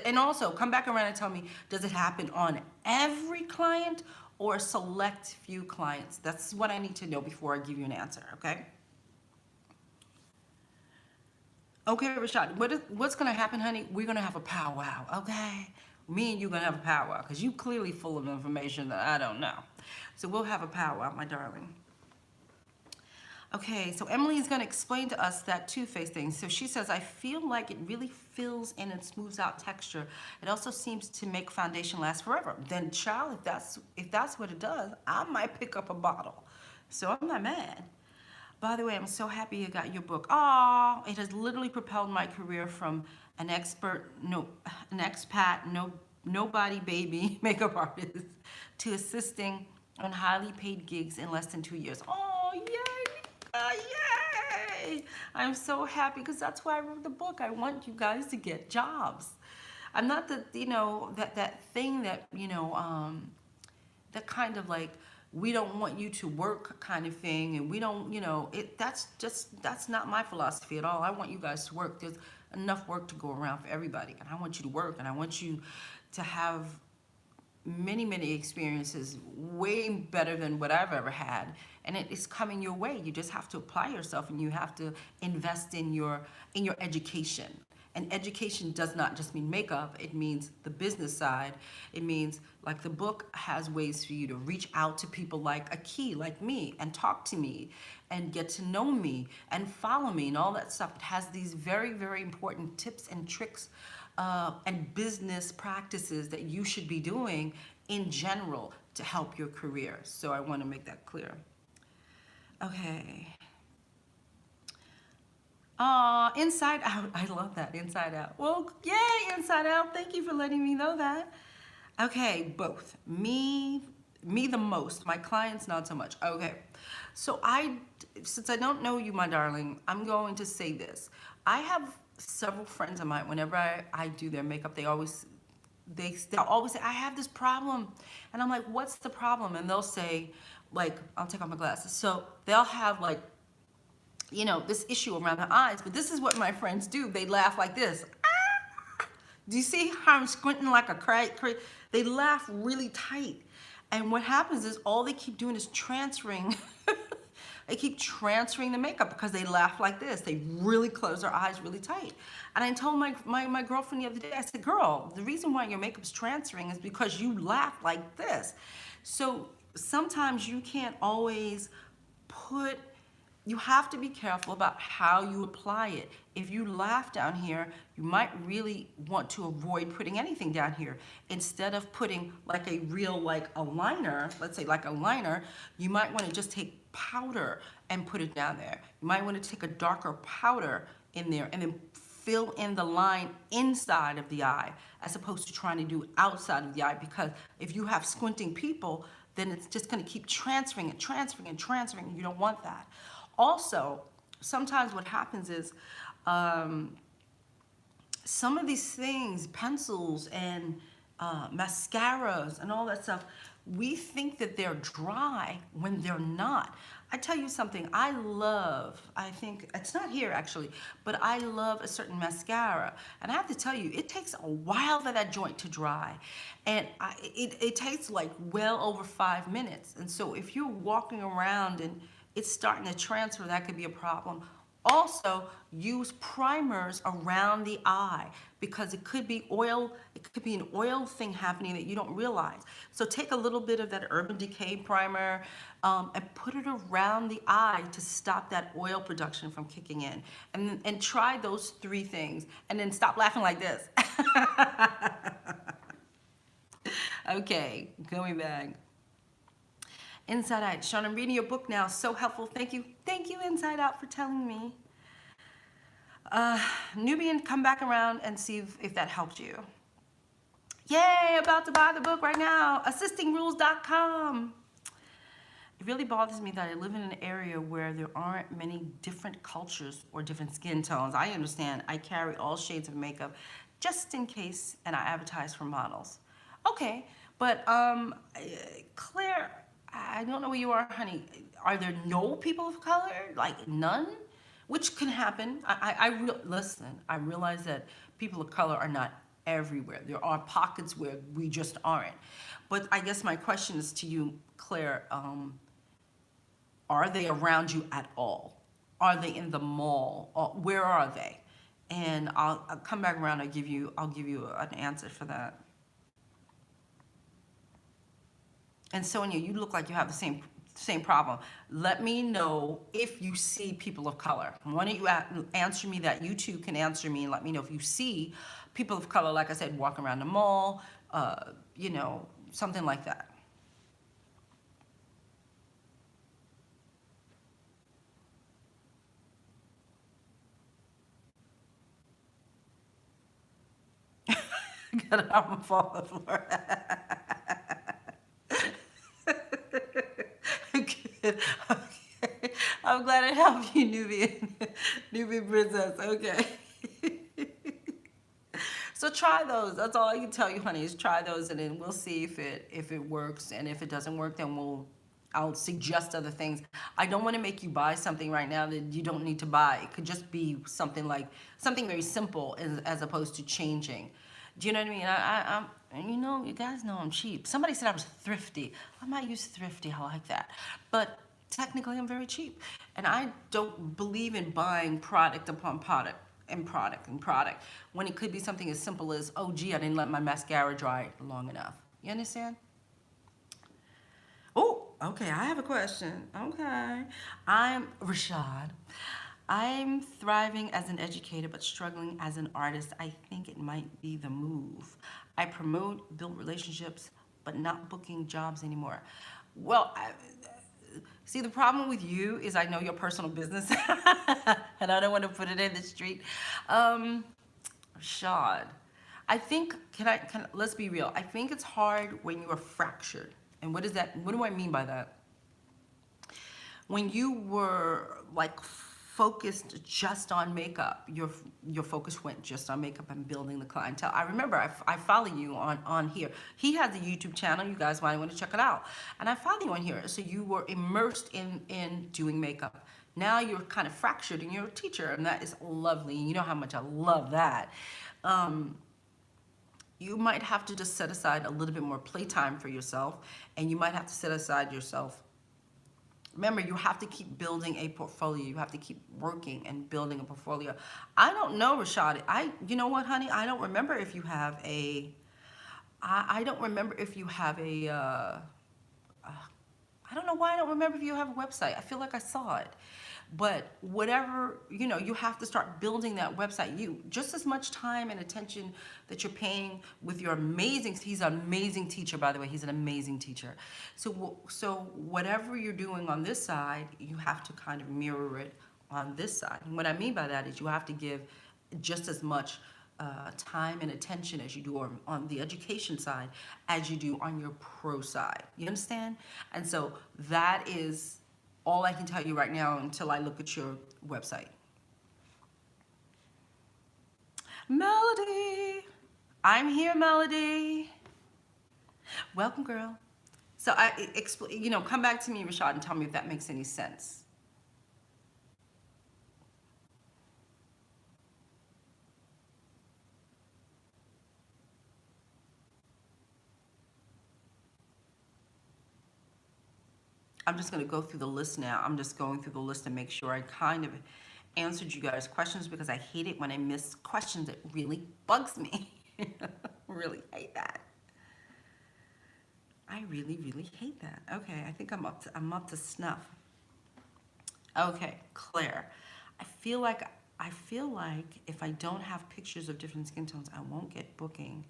And also come back around and tell me, does it happen on every client or a select few clients? That's what I need to know before I give you an answer, okay? Okay, Rashad, what's going to happen, honey? We're going to have a powwow, okay? Me and you going to have a powwow because you clearly full of information that I don't know. So we'll have a powwow, my darling. Okay, so Emily is going to explain to us that Too Faced thing. So she says, I feel like it really fills in and smooths out texture. It also seems to make foundation last forever. Then, child, if that's what it does, I might pick up a bottle. So I'm not mad. By the way, I'm so happy you got your book. Aw, it has literally propelled my career from an expat, nobody baby makeup artist to assisting on highly paid gigs in less than 2 years. Oh, yay! Yay! I'm so happy because that's why I wrote the book. I want you guys to get jobs. I'm not that thing that, that kind of like, we don't want you to work kind of thing, and we don't, that's not my philosophy at all. I want you guys to work. enough work to go around for everybody. And I want you to work, and I want you to have many, many experiences way better than what I've ever had. And it is coming your way. You just have to apply yourself, and you have to invest in your education. And education does not just mean makeup, it means the business side. It means, like, the book has ways for you to reach out to people like a key, like me, and talk to me and get to know me and follow me and all that stuff. It has these very, very important tips and tricks and business practices that you should be doing in general to help your career. So I want to make that clear. Okay. Inside Out. I love that. Inside Out. Well, yay, Inside Out. Thank you for letting me know that. Okay, both. Me the most. My clients, not so much. Okay. So since I don't know you, my darling, I'm going to say this. I have several friends of mine, whenever I do their makeup, they'll always say, I have this problem. And I'm like, what's the problem? And they'll say, like, I'll take off my glasses. So they'll have, like, this issue around the eyes, but this is what my friends do. They laugh like this. Ah! Do you see how I'm squinting like a crazy? They laugh really tight. And what happens is all they keep doing is transferring. They keep transferring the makeup because they laugh like this. They really close their eyes really tight. And I told my girlfriend the other day, I said, girl, the reason why your makeup's transferring is because you laugh like this. So sometimes you can't always you have to be careful about how you apply it. If you laugh down here, you might really want to avoid putting anything down here. Instead of putting like a real, like a liner, let's say like a liner, you might want to just take powder and put it down there. You might want to take a darker powder in there and then fill in the line inside of the eye as opposed to trying to do outside of the eye, because if you have squinting people, then it's just going to keep transferring and transferring and transferring. You don't want that. Also, sometimes what happens is some of these things, pencils and mascaras and all that stuff, we think that they're dry when they're not. I tell you something, I think, it's not here actually, but I love a certain mascara. And I have to tell you, it takes a while for that joint to dry. And it takes like well over 5 minutes. And so if you're walking around and it's starting to transfer, that could be a problem. Also, use primers around the eye because it could be oil, it could be an oil thing happening that you don't realize. So take a little bit of that Urban Decay primer and put it around the eye to stop that oil production from kicking in. And try those 3 things and then stop laughing like this. Okay, going back. Inside Out. Sean, I'm reading your book now. So helpful. Thank you. Thank you, Inside Out, for telling me. Nubian, come back around and see if that helped you. Yay, about to buy the book right now. Assistingrules.com. It really bothers me that I live in an area where there aren't many different cultures or different skin tones. I understand. I carry all shades of makeup just in case, and I advertise for models. Okay, but Claire, I don't know where you are, honey. Are there no people of color? Like none? Which can happen. Listen, I realize that people of color are not everywhere. There are pockets where we just aren't. But I guess my question is to you, Claire, are they around you at all? Are they in the mall? Where are they? And I'll come back around. I'll give you an answer for that. And Sonia, you look like you have the same problem. Let me know if you see people of color. Why don't you answer me that? You too can answer me and let me know if you see people of color, like I said, walking around the mall, something like that. Got it on the floor. Good. Okay. I'm glad I helped you, Nubian princess. Okay. So try those. That's all I can tell you, honey, is try those, and then we'll see if it works. And if it doesn't work, then we'll I'll suggest other things. I don't want to make you buy something right now that you don't need to buy. It could just be something like something very simple as opposed to changing. Do you know what I mean? You guys know I'm cheap. Somebody said I was thrifty. I might use thrifty. I like that, but technically I'm very cheap, and I don't believe in buying product upon product and product and product when it could be something as simple as, oh gee, I didn't let my mascara dry long enough. You understand? Oh, okay, I have a question. Okay. I'm Rashad. I'm thriving as an educator but struggling as an artist. I think it might be the move. I promote, build relationships, but not booking jobs anymore. Well, see, the problem with you is I know your personal business, and I don't want to put it in the street. Um, Rashad, I think, let's be real. I think it's hard when you are fractured. And what is that? What do I mean by that? When you were like focused just on makeup, your focus went just on makeup and building the clientele. I remember I follow you on here. He has a YouTube channel. You guys might want to check it out. And I follow you on here. So you were immersed in doing makeup. Now you're kind of fractured and you're a teacher, and that is lovely. You know how much I love that. You might have to just set aside a little bit more playtime for yourself, and you might have to set aside yourself. Remember, you have to keep building a portfolio. You have to keep working and building a portfolio. I don't know, Rashad. You know what, honey? I don't remember if you have a. I don't remember if you have a. I don't know why I don't remember if you have a website. I feel like I saw it. But whatever, you have to start building that website. You just as much time and attention that you're paying with your he's an amazing teacher, by the way. He's an amazing teacher. So whatever you're doing on this side, you have to kind of mirror it on this side. And what I mean by that is you have to give just as much time and attention as you do on the education side as you do on your pro side. You understand? And so that is all I can tell you right now until I look at your website. Melody, I'm here, Melody. Welcome, girl. So come back to me, Rashad, and tell me if that makes any sense. I'm just going to go through the list now. I'm just going through the list to make sure I kind of answered you guys' questions, because I hate it when I miss questions. It really bugs me. Really hate that. I really, really hate that. Okay, I think I'm up to snuff. Okay, Claire. I feel like if I don't have pictures of different skin tones, I won't get booking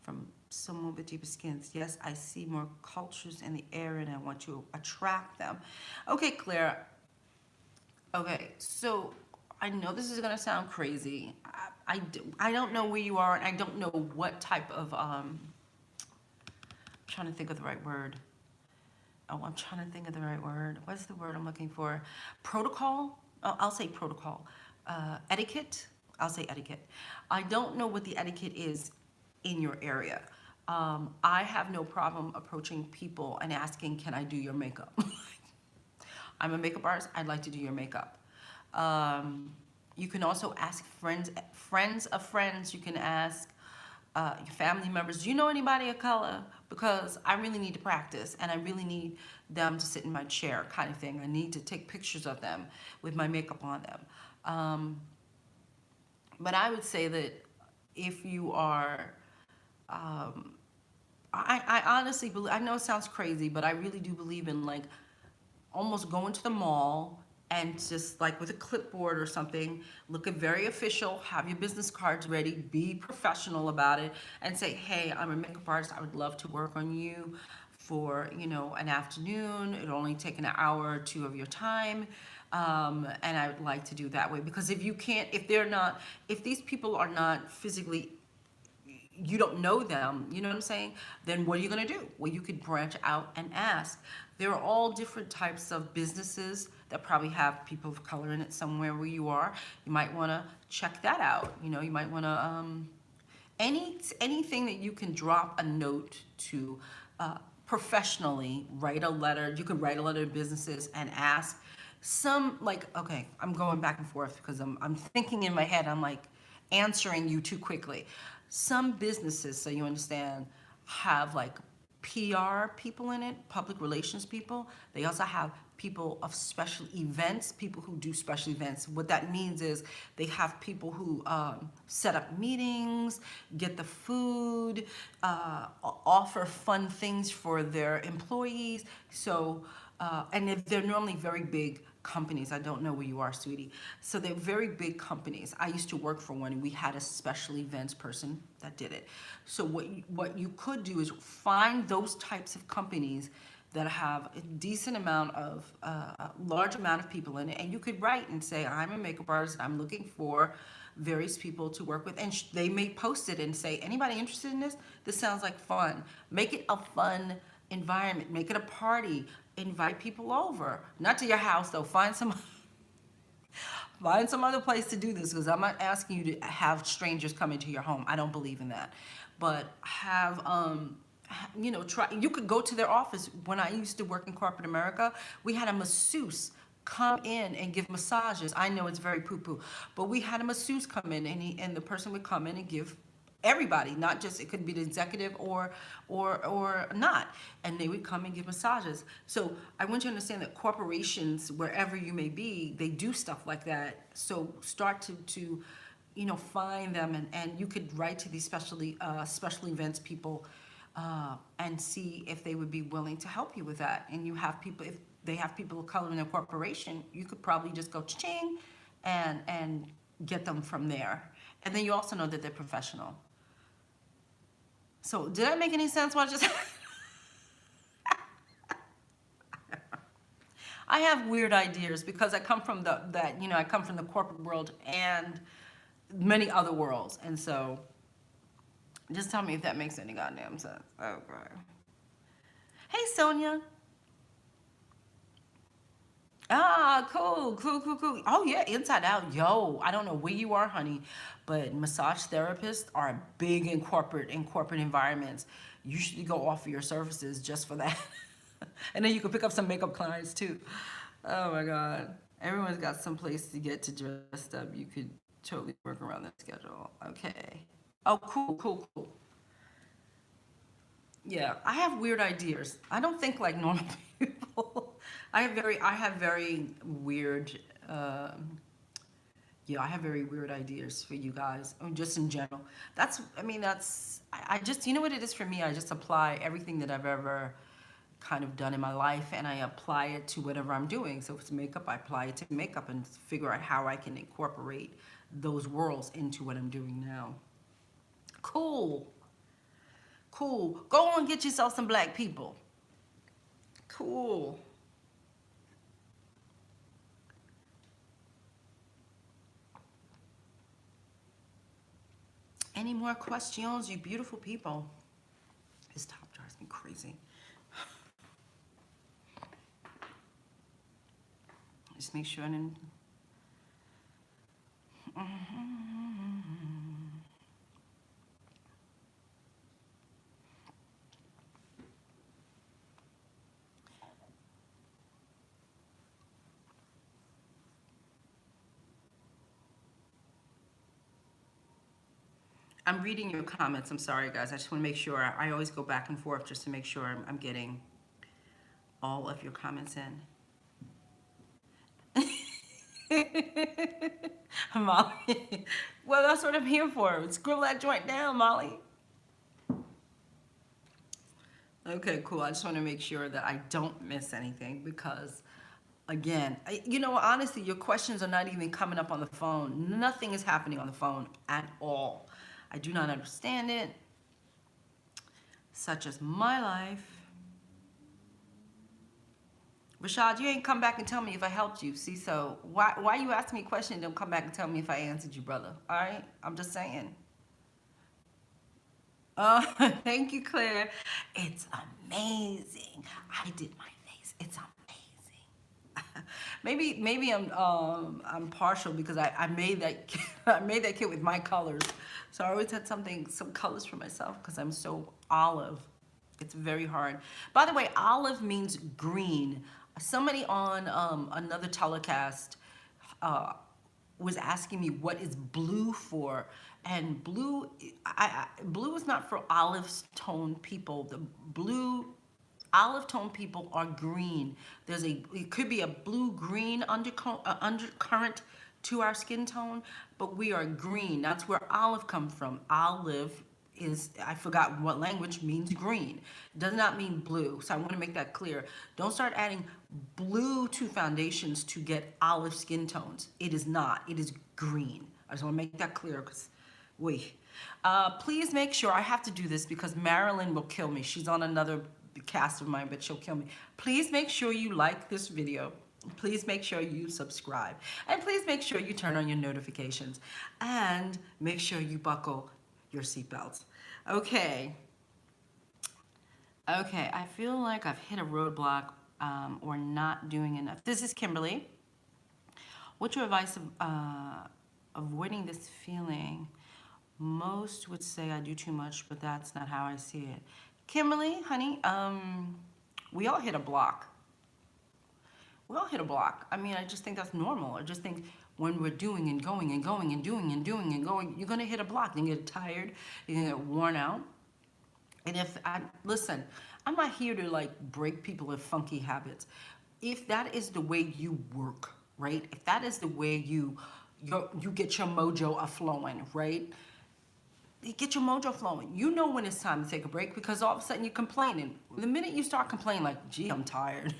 from someone with deeper skins. Yes, I see more cultures in the air and I want to attract them. Okay, Claire. Okay, so I know this is gonna sound crazy. I don't know where you are, and I don't know what type of I'm trying to think of the right word. Oh, I'm trying to think of the right word. What's the word I'm looking for? Protocol? Oh, I'll say protocol. Etiquette? I'll say etiquette. I don't know what the etiquette is in your area. I have no problem approaching people and asking, can I do your makeup? I'm a makeup artist. I'd like to do your makeup. You can also ask friends of friends. You can ask your family members, do you know anybody of color? Because I really need to practice, and I really need them to sit in my chair, kind of thing. I need to take pictures of them with my makeup on them. But I would say that if you are, I honestly believe, I know it sounds crazy, but I really do believe in like almost going to the mall and just like with a clipboard or something, looking very official, have your business cards ready, be professional about it, and say, hey, I'm a makeup artist. I would love to work on you for, an afternoon. It'll only take an hour or two of your time. And I would like to do that way, because if these people are not physically, you don't know them, you know what I'm saying? Then what are you gonna do? Well, you could branch out and ask. There are all different types of businesses that probably have people of color in it somewhere where you are. You might wanna check that out. You might wanna, anything that you can drop a note to professionally write a letter. You could write a letter to businesses and ask some, like, okay, I'm going back and forth because I'm thinking in my head, I'm like answering you too quickly. Some businesses, so you understand, have like PR people in it, public relations people. They also have people of special events, people who do special events. What that means is they have people who set up meetings, get the food, offer fun things for their employees. So, and if they're normally very big companies. I don't know where you are, sweetie. So they're very big companies. I used to work for one, and we had a special events person that did it. So what you could do is find those types of companies that have a decent amount of, large amount of people in it, and you could write and say, I'm a makeup artist, I'm looking for various people to work with, and they may post it and say, anybody interested in this? This sounds like fun. Make it a fun environment, make it a party, invite people over. Not to your house though, find some other place to do this, because I'm not asking you to have strangers come into your home. I don't believe in that. But have, try, you could go to their office. When I used to work in corporate America, we had a masseuse come in and give massages. I know it's very poo-poo, but we had a masseuse come in, and the person would come in and give everybody, not just, it could be the executive or not, and they would come and give massages. So I want you to understand that corporations, wherever you may be, they do stuff like that. So start to find them, and you could write to these special events people, and see if they would be willing to help you with that. And you have people, if they have people of color in their corporation, you could probably just go ching and get them from there. And then you also know that they're professional. So did that make any sense what I just I have weird ideas because I come from I come from the corporate world and many other worlds. And so just tell me if that makes any goddamn sense. Okay. Hey, Sonia. Ah, cool. Oh yeah, Inside Out. Yo, I don't know where you are, honey, but massage therapists are big in corporate environments. You should go offer your services just for that. And then you can pick up some makeup clients too. Oh my God. Everyone's got some place to get to dressed up. You could totally work around that schedule. Okay. Oh, cool. Yeah, I have weird ideas. I don't think like normal people. I have very weird, yeah, I have very weird ideas for you guys, just in general. I just, you know what it is for me? I just apply everything that I've ever kind of done in my life, and I apply it to whatever I'm doing. So if it's makeup, I apply it to makeup and figure out how I can incorporate those worlds into what I'm doing now. Cool. Go on and get yourself some black people. Cool. Any more questions, you beautiful people? This top drives me crazy. Just make sure I didn't. I'm reading your comments. I'm sorry, guys. I just want to make sure. I always go back and forth just to make sure I'm getting all of your comments in. Molly. Well, that's what I'm here for. Scribble that joint down, Molly. Okay, cool. I just want to make sure that I don't miss anything because, again, honestly, your questions are not even coming up on the phone. Nothing is happening on the phone at all. I do not understand it, such as my life. Rashad, you ain't come back and tell me if I helped you. See, so why you ask me a question and don't come back and tell me if I answered you, brother? All right? I'm just saying. Thank you, Claire. It's amazing. I did my face. It's amazing. maybe I'm partial because I made that I made that kit with my colors. So I always had some colors for myself because I'm so olive. It's very hard. By the way, olive means green. Somebody on another telecast uh, was asking me what is blue for, and blue, blue is not for olive tone people. The blue olive tone people are green. It could be a blue green undercurrent to our skin tone, but we are green. That's where olive comes from. Olive is, I forgot what language means green. Does not mean blue. So I want to make that clear. Don't start adding blue to foundations to get olive skin tones. It is not. It is green. I just want to make that clear because please make sure, I have to do this because Marilyn will kill me. She's on another cast of mine, but she'll kill me. Please make sure you like this video. Please make sure you subscribe. And please make sure you turn on your notifications. And make sure you buckle your seatbelts. Okay. Okay, I feel like I've hit a roadblock or not doing enough. This is Kimberly. What's your advice of avoiding this feeling? Most would say I do too much, but that's not how I see it. Kimberly, honey, we all hit a block. We all hit a block. I mean, I just think that's normal. I just think when we're doing and going and going and doing and doing and going, you're going to hit a block. You're going to get tired. You're going to get worn out. And listen, I'm not here to like break people with funky habits. If that is the way you work, right? If that is the way you get your mojo a-flowing, right? Get your mojo flowing. You know when it's time to take a break because all of a sudden you're complaining. The minute you start complaining like, gee, I'm tired.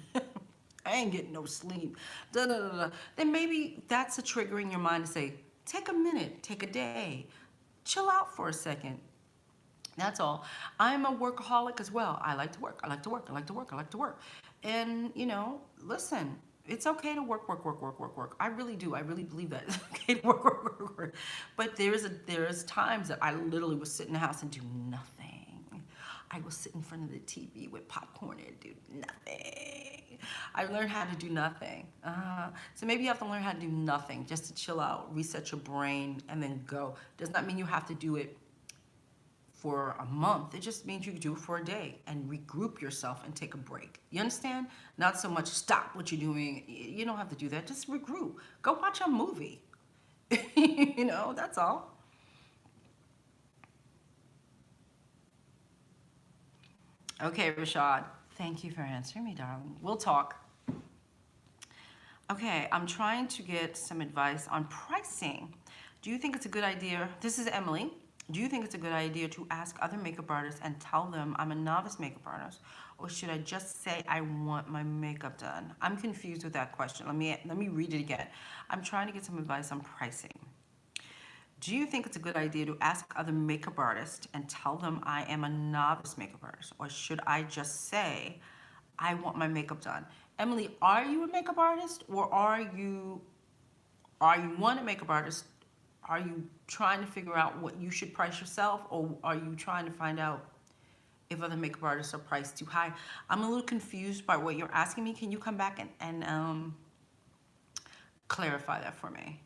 I ain't getting no sleep. Da, da, da, da. Then maybe that's a trigger in your mind to say, take a minute, take a day. Chill out for a second. That's all. I'm a workaholic as well. I like to work. I like to work. I like to work. I like to work. And, you know, listen, it's okay to work. I really do. I really believe that. It's okay to work. But there's times that I literally would sit in the house and do nothing. I will sit in front of the TV with popcorn and do nothing. I learned how to do nothing. So maybe you have to learn how to do nothing just to chill out, reset your brain, and then go. Does not mean you have to do it for a month. It just means you do it for a day and regroup yourself and take a break. You understand? Not so much stop what you're doing. You don't have to do that. Just regroup. Go watch a movie. You know, that's all. Okay, Rashad. Thank you for answering me, darling. We'll talk. Okay, I'm trying to get some advice on pricing. Do you think it's a good idea? This is Emily. Do you think it's a good idea to ask other makeup artists and tell them I'm a novice makeup artist, or should I just say I want my makeup done? I'm confused with that question. Let me read it again. I'm trying to get some advice on pricing. Do you think it's a good idea to ask other makeup artists and tell them I am a novice makeup artist, or should I just say I want my makeup done? Emily, are you a makeup artist, or are you one a makeup artist? Are you trying to figure out what you should price yourself, or are you trying to find out if other makeup artists are priced too high? I'm a little confused by what you're asking me. Can you come back and clarify that for me?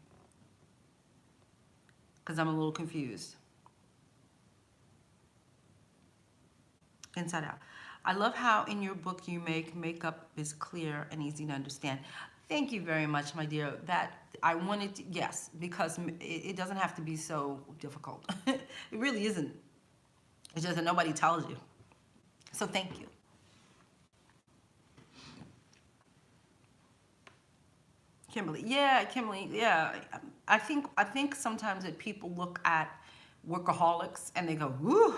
Because I'm a little confused. Inside Out. I love how in your book you make makeup is clear and easy to understand. Thank you very much, my dear. That I wanted to, yes, because it doesn't have to be so difficult. It really isn't. It's just that nobody tells you. So thank you. Kimberly, yeah. I think sometimes that people look at workaholics and they go, woo,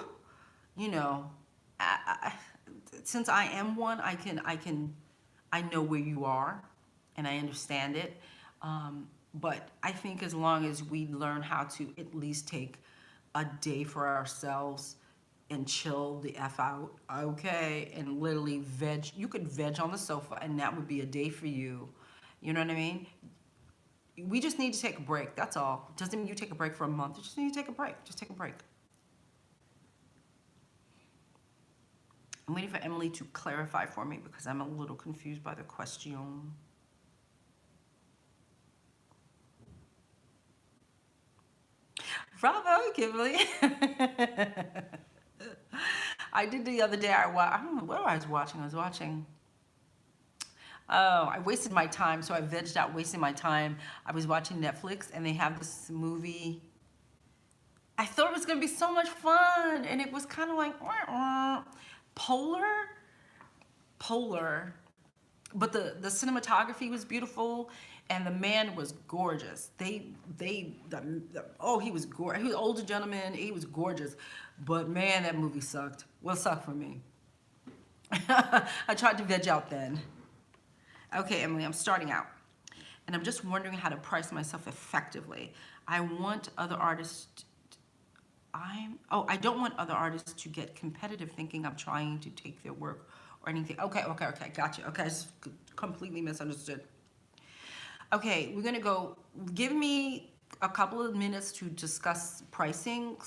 you know, since I am one, I know where you are, and I understand it. But I think as long as we learn how to at least take a day for ourselves and chill the F out, okay, and literally veg. You could veg on the sofa, and that would be a day for you. You know what I mean? We just need to take a break. That's all. It doesn't mean you take a break for a month. You just need to take a break. Just take a break. I'm waiting for Emily to clarify for me because I'm a little confused by the question. Bravo, Kimberly. I did the other day. I don't know what I was watching. I was watching. Oh, I wasted my time, so I vegged out wasting my time. I was watching Netflix, and they have this movie. I thought it was gonna be so much fun, and it was kind of like polar, polar. But the cinematography was beautiful, and the man was gorgeous. Oh, he was gorgeous. He was an older gentleman. He was gorgeous, but man, that movie sucked. Well, it sucked for me. I tried to veg out then. Okay, Emily, I'm starting out, and I'm just wondering how to price myself effectively. I want other artists. I don't want other artists to get competitive thinking I'm trying to take their work or anything. Okay, gotcha. Okay, I just completely misunderstood. Okay, we're gonna go, give me a couple of minutes to discuss pricing.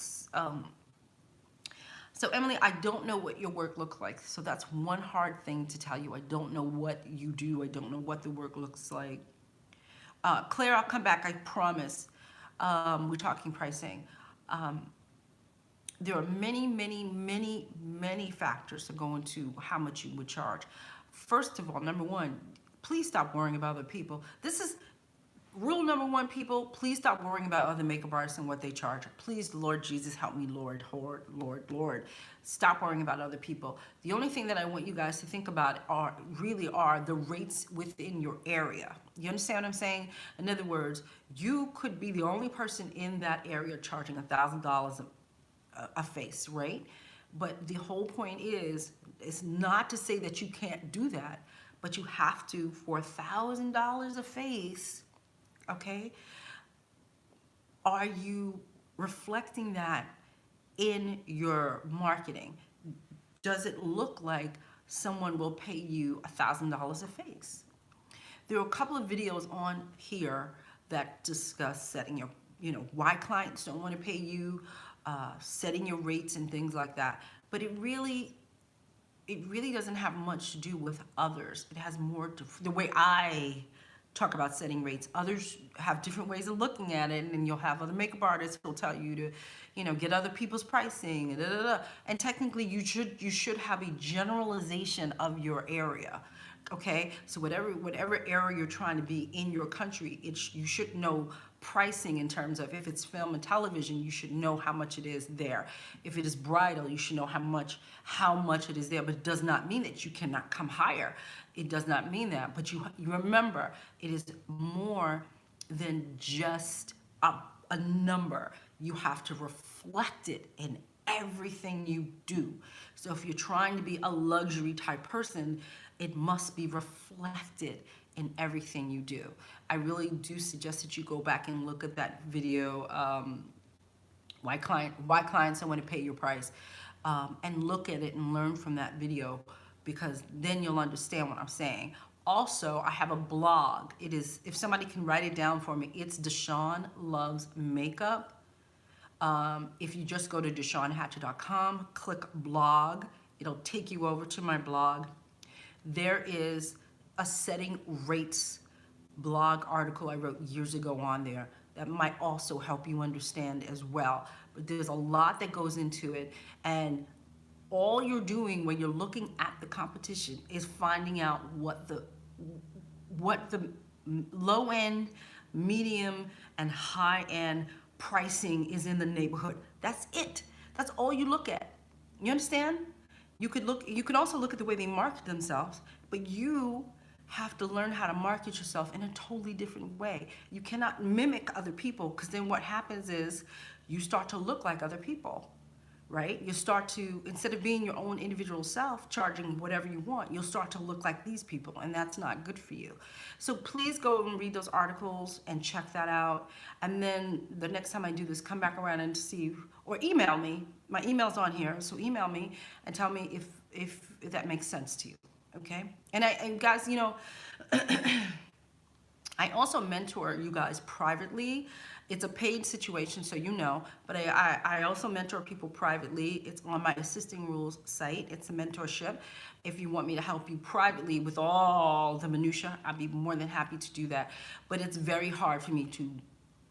So Emily, I don't know what your work looks like. So that's one hard thing to tell you. I don't know what you do. I don't know what the work looks like. Claire, I'll come back, I promise. We're talking pricing. There are many factors that go into how much you would charge. First of all, number one, please stop worrying about other people. This is rule number one, people. Please stop worrying about other makeup artists and what they charge. Please, Lord Jesus, help me, Lord. Stop worrying about other people. The only thing that I want you guys to think about are the rates within your area. You understand what I'm saying? In other words, you could be the only person in that area charging $1,000 a face, right? But the whole point is, it's not to say that you can't do that, but you have to, for $1,000 a face, okay? Are you reflecting that in your marketing? Does it look like someone will pay you $1,000 a face? There are a couple of videos on here that discuss setting your, why clients don't want to pay you, setting your rates and things like that. But it really doesn't have much to do with others. It has more to the way I talk about setting rates. Others have different ways of looking at it, and you'll have other makeup artists who'll tell you to, get other people's pricing, and technically you should have a generalization of your area. Okay, so whatever area you're trying to be in your country, you should know pricing in terms of, if it's film and television, you should know how much it is there. If it is bridal, you should know how much it is there. But it does not mean that you cannot come higher. It does not mean that. But you remember, it is more than just a number. You have to reflect it in everything you do. So if you're trying to be a luxury type person, it must be reflected in everything you do. I really do suggest that you go back and look at that video, why clients don't want to pay your price, and look at it and learn from that video, because then you'll understand what I'm saying. Also, I have a blog. It is, if somebody can write it down for me, it's DeShawn Loves Makeup. If you just go to DeShawnHatcher.com, click blog, it'll take you over to my blog. There is a setting rates blog article I wrote years ago on there that might also help you understand as well. But there's a lot that goes into it, and all you're doing when you're looking at the competition is finding out what the low end, medium, and high end pricing is in the neighborhood. That's it. That's all you look at. You understand? You could also look at the way they market themselves, but you have to learn how to market yourself in a totally different way. You cannot mimic other people, because then what happens is you start to look like other people, right? You start to, instead of being your own individual self, charging whatever you want, you'll start to look like these people, and that's not good for you. So please go and read those articles and check that out. And then the next time I do this, come back around and see, or email me. My email's on here, so email me and tell me if that makes sense to you, okay? And guys, I also mentor you guys privately. It's a paid situation, so but I also mentor people privately. It's on my Assisting Rules site. It's a mentorship. If you want me to help you privately with all the minutia, I'd be more than happy to do that. But it's very hard for me to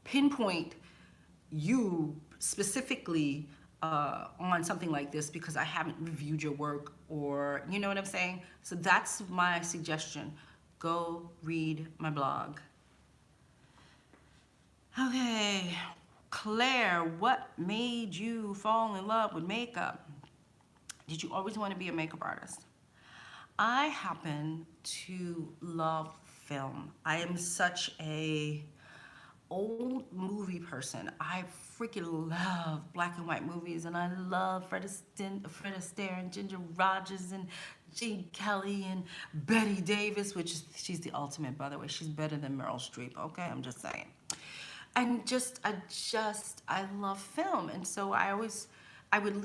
pinpoint you specifically on something like this because I haven't reviewed your work, or you know what I'm saying? So that's my suggestion. Go read my blog. Okay, Claire, what made you fall in love with makeup? Did you always want to be a makeup artist? I happen to love film. I am such a old movie person. I freaking love black and white movies, and I love Fred Astaire and Ginger Rogers and Gene Kelly and Betty Davis, which is, she's the ultimate, by the way. She's better than Meryl Streep. Okay, I'm just saying. And I love film, and so I would,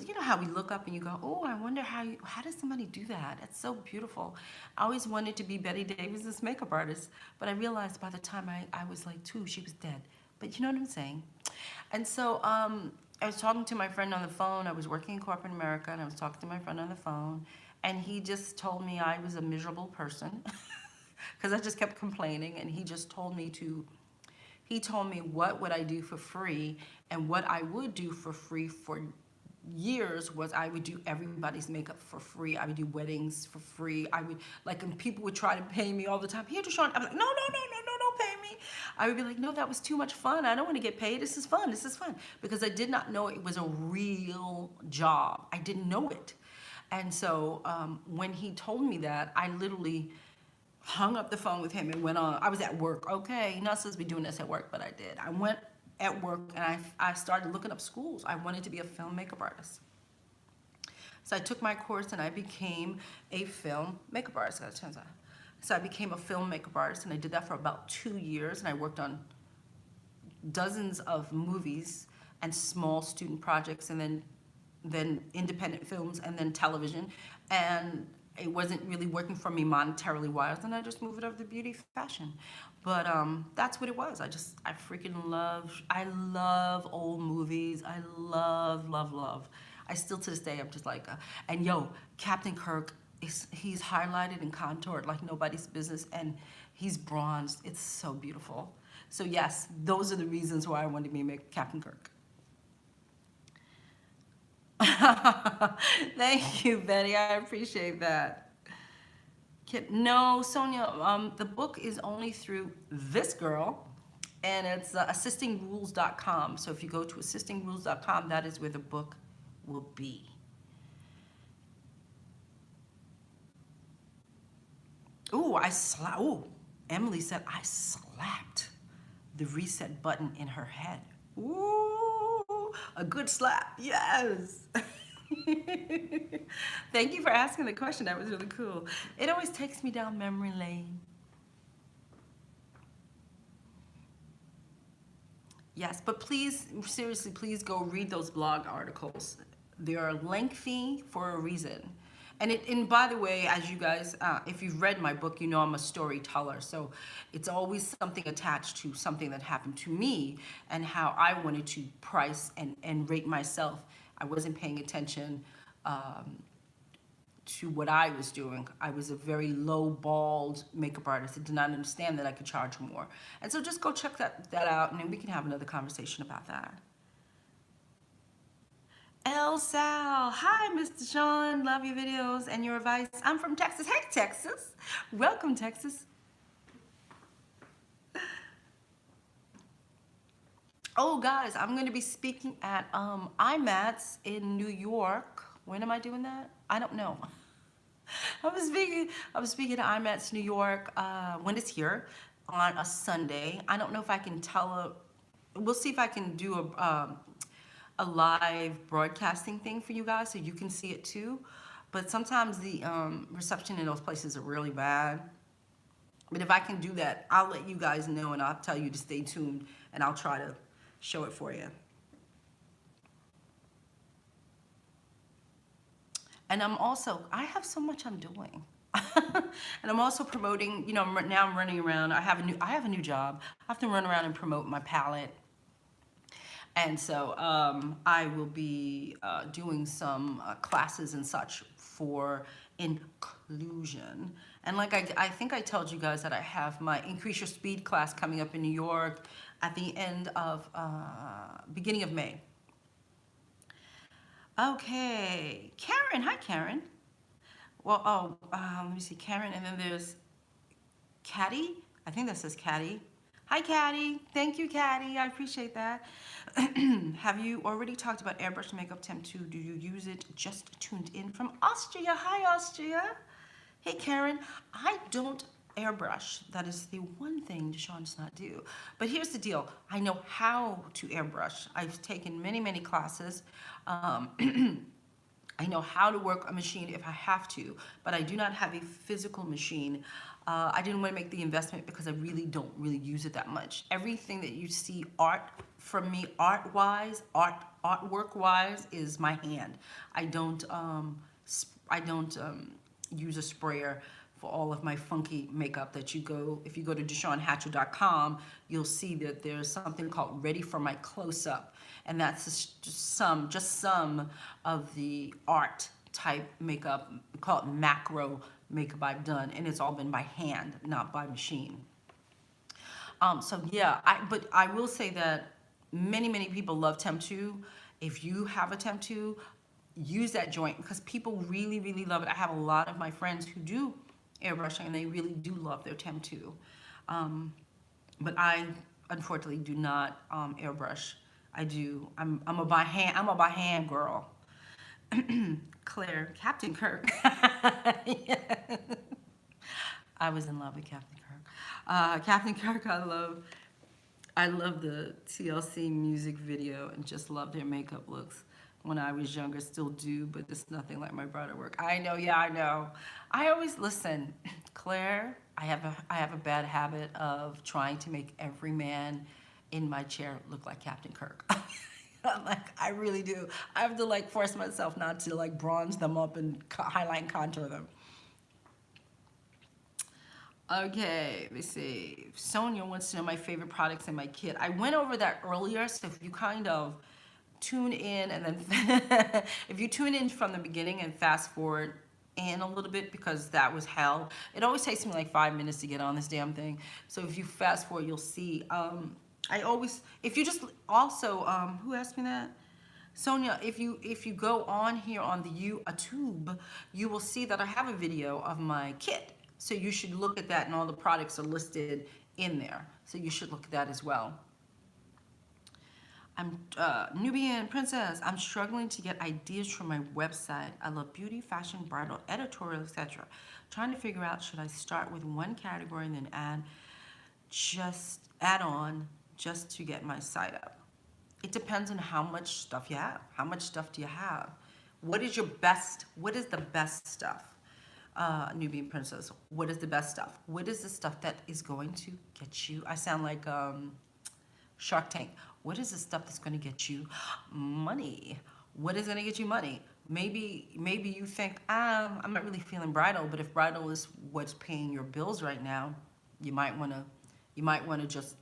you know how we look up and you go, oh, I wonder how does somebody do that? It's so beautiful. I always wanted to be Betty Davis's makeup artist, but I realized by the time I was like 2, she was dead. But you know what I'm saying? And so I was talking to my friend on the phone. I was working in corporate America, and I was talking to my friend on the phone, and he just told me I was a miserable person because I just kept complaining, and he told me what would I do for free, and what I would do for free for years was I would do everybody's makeup for free. I would do weddings for free. I would, like, and people would try to pay me all the time. Here, DeShawn. I'm like, no, don't pay me. I would be like, no, that was too much fun. I don't want to get paid. This is fun. Because I did not know it was a real job. I didn't know it. And so when he told me that, I literally hung up the phone with him and went on. I was at work. Okay, you're not supposed to be doing this at work, but I did. I went at work, and I started looking up schools. I wanted to be a film makeup artist. So I took my course and I became a film makeup artist, as it turns out. So I became a film makeup artist, and I did that for about 2 years, and I worked on dozens of movies and small student projects, and then independent films, and then television. And it wasn't really working for me monetarily wise, and I just moved it over to beauty fashion. But that's what it was. I freaking I love old movies. I love. I still to this day, I'm just like, and yo, Captain Kirk, he's highlighted and contoured like nobody's business, and he's bronzed. It's so beautiful. So yes, those are the reasons why I wanted to be Captain Kirk. Thank you, Betty. I appreciate that. No, Sonia, the book is only through this girl, and it's assistingrules.com. So if you go to assistingrules.com, that is where the book will be. Ooh, Emily said I slapped the reset button in her head. Ooh, a good slap, yes. Thank you for asking the question. That was really cool. It always takes me down memory lane. Yes, but please, seriously, please go read those blog articles. They are lengthy for a reason. And by the way, as you guys, if you've read my book, you know I'm a storyteller. So it's always something attached to something that happened to me and how I wanted to price and rate myself. I wasn't paying attention to what I was doing. I was a very low-balled makeup artist. I did not understand that I could charge more. And so just go check that out, and then we can have another conversation about that. El Sal, hi, Mr. Sean. Love your videos and your advice. I'm from Texas. Hey, Texas. Welcome, Texas. Oh, guys, I'm going to be speaking at IMATS in New York. When am I doing that? I don't know. I was speaking at IMATS New York when it's here on a Sunday. I don't know if I can we'll see if I can do a live broadcasting thing for you guys so you can see it too. But sometimes the reception in those places are really bad. But if I can do that, I'll let you guys know, and I'll tell you to stay tuned, and I'll try to show it for you. And I have so much I'm doing. And I'm also promoting, now I'm running around. I have a new job. I have to run around and promote my palette. And so I will be doing some classes and such for inclusion. And like I think I told you guys that I have my Increase Your Speed class coming up in New York at the beginning of May. Okay, Karen. Hi, Karen. Well, let me see, Karen, and then there's Caddy. I think that says Caddy. Hi, Caddy. Thank you, Caddy. I appreciate that. Have you already talked about airbrush makeup temp 2? Do you use it? Just tuned in from Austria. Hi, Austria. Hey, Karen. I don't airbrush. That is the one thing DeShawn does not do. But here's the deal. I know how to airbrush. I've taken many, many classes. I know how to work a machine if I have to, but I do not have a physical machine. I didn't want to make the investment because I really don't really use it that much. Everything that you see art from me, art-wise, artwork-wise, is my hand. I don't use a sprayer for all of my funky makeup that you go, if you go to DeShawnHatcher.com, you'll see that there's something called Ready for My Close-Up. And that's just some of the art type makeup, we call it macro makeup I've done. And it's all been by hand, not by machine. So yeah, but I will say that many people love Temp 2. If you have a Temp 2, use that joint because people really love it. I have a lot of my friends who do airbrushing and they really do love their Temp 2. But I unfortunately do not airbrush. I'm a by hand girl. Claire, Captain Kirk. Yeah. I was in love with Captain Kirk. Captain Kirk, I love the TLC music video and just love their makeup looks. When I was younger, still do, but it's nothing like my bridal work. I know, yeah, I know. I always listen, Claire. I have a bad habit of trying to make every man in my chair look like Captain Kirk. I really do. I have to force myself not to bronze them up and highlight and contour them. Okay, let me see. Sonia wants to know my favorite products in my kit. I went over that earlier, so if you kind of tune in and then if you tune in from the beginning and fast forward in a little bit, because that was hell. It always takes me 5 minutes to get on this damn thing. So if you fast forward, you'll see. If you just also, who asked me that? Sonia, if you go on here on the YouTube, you will see that I have a video of my kit. So you should look at that, and all the products are listed in there. So you should look at that as well. I'm Nubian Princess. I'm struggling to get ideas from my website. I love beauty, fashion, bridal, editorial, etc. Trying to figure out, should I start with one category and then add on just to get my site up? It depends on how much stuff you have. How much stuff do you have? What is the best stuff? Nubian Princess, what is the best stuff? What is the stuff that is going to get you? I sound like Shark Tank. What is the stuff that's going to get you money? What is going to get you money? Maybe you think, I'm not really feeling bridal, but if bridal is what's paying your bills right now, you might want to just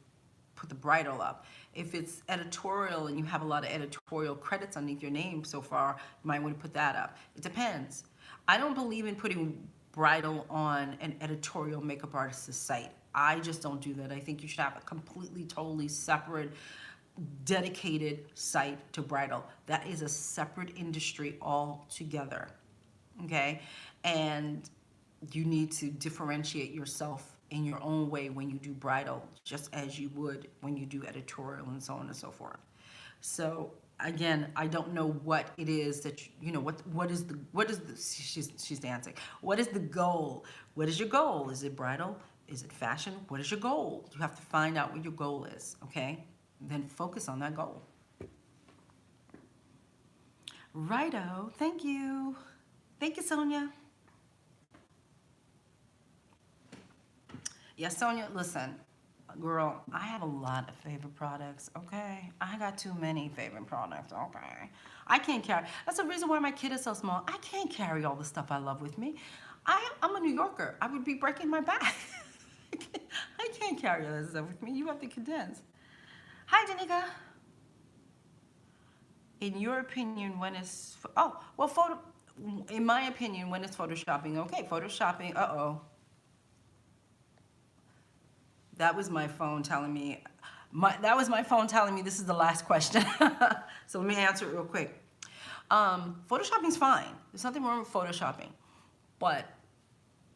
put the bridal up. If it's editorial and you have a lot of editorial credits underneath your name so far, you might want to put that up. It depends. I don't believe in putting bridal on an editorial makeup artist's site. I just don't do that. I think you should have a completely, totally separate, dedicated site to bridal. That is a separate industry altogether, okay? And you need to differentiate yourself in your own way when you do bridal, just as you would when you do editorial and so on and so forth. So again, I don't know what it is that what is the she's dancing. What is the goal? What is your goal? Is it bridal? Is it fashion? What is your goal? You have to find out what your goal is, okay? Then focus on that goal. Righto, thank you. Thank you, Sonia. Yeah, Sonia, listen, girl, I have a lot of favorite products, okay? I got too many favorite products, okay? I can't carry, that's the reason why my kit is so small. I can't carry all the stuff I love with me. I'm a New Yorker. I would be breaking my back. I can't carry all that stuff with me. You have to condense. Hi, Danica. In your opinion, when is, in my opinion, when is photoshopping okay? Photoshopping, That was my phone telling me, this is the last question. So let me answer it real quick. Photoshopping's fine. There's nothing wrong with photoshopping. But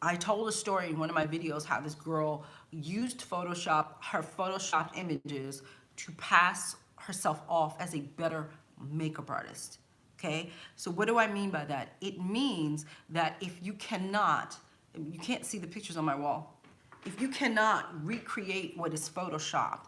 I told a story in one of my videos how this girl used her Photoshop images to pass herself off as a better makeup artist. Okay, so what do I mean by that? It means that if you can't see the pictures on my wall. If you cannot recreate what is Photoshopped,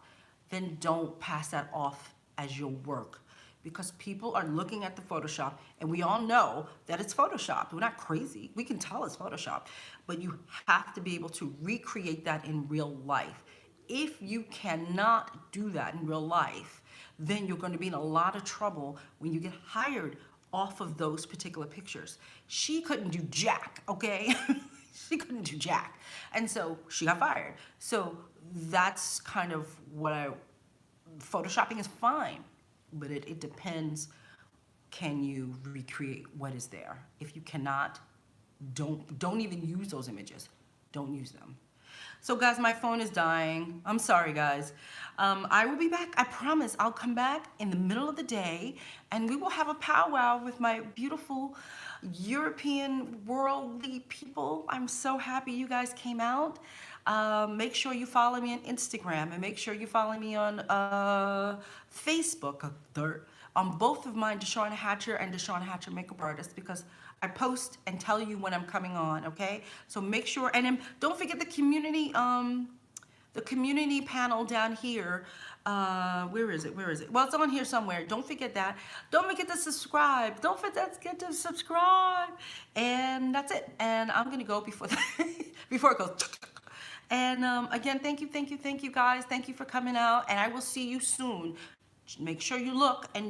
then don't pass that off as your work, because people are looking at the Photoshop and we all know that it's Photoshopped. We're not crazy. We can tell it's Photoshopped, but you have to be able to recreate that in real life. If you cannot do that in real life, then you're going to be in a lot of trouble when you get hired off of those particular pictures. She couldn't do jack, okay? She couldn't do jack. And so she got fired. So that's kind of Photoshopping is fine, but it depends. Can you recreate what is there? If you cannot, don't even use those images. Don't use them. So guys, my phone is dying. I'm sorry, guys. I will be back. I promise I'll come back in the middle of the day and we will have a powwow with my beautiful European worldly people. I'm so happy you guys came out. Make sure you follow me on Instagram and make sure you follow me on Facebook. On both of mine, DeShawn Hatcher and DeShawn Hatcher Makeup Artist, because I post and tell you when I'm coming on, okay? So make sure, and then don't forget the community panel down here. Where is it? Where is it? Well, it's on here somewhere. Don't forget that. Don't forget to subscribe. Don't forget to subscribe. And that's it. And I'm gonna go before before it goes. And again, thank you guys. Thank you for coming out, and I will see you soon. Make sure you look and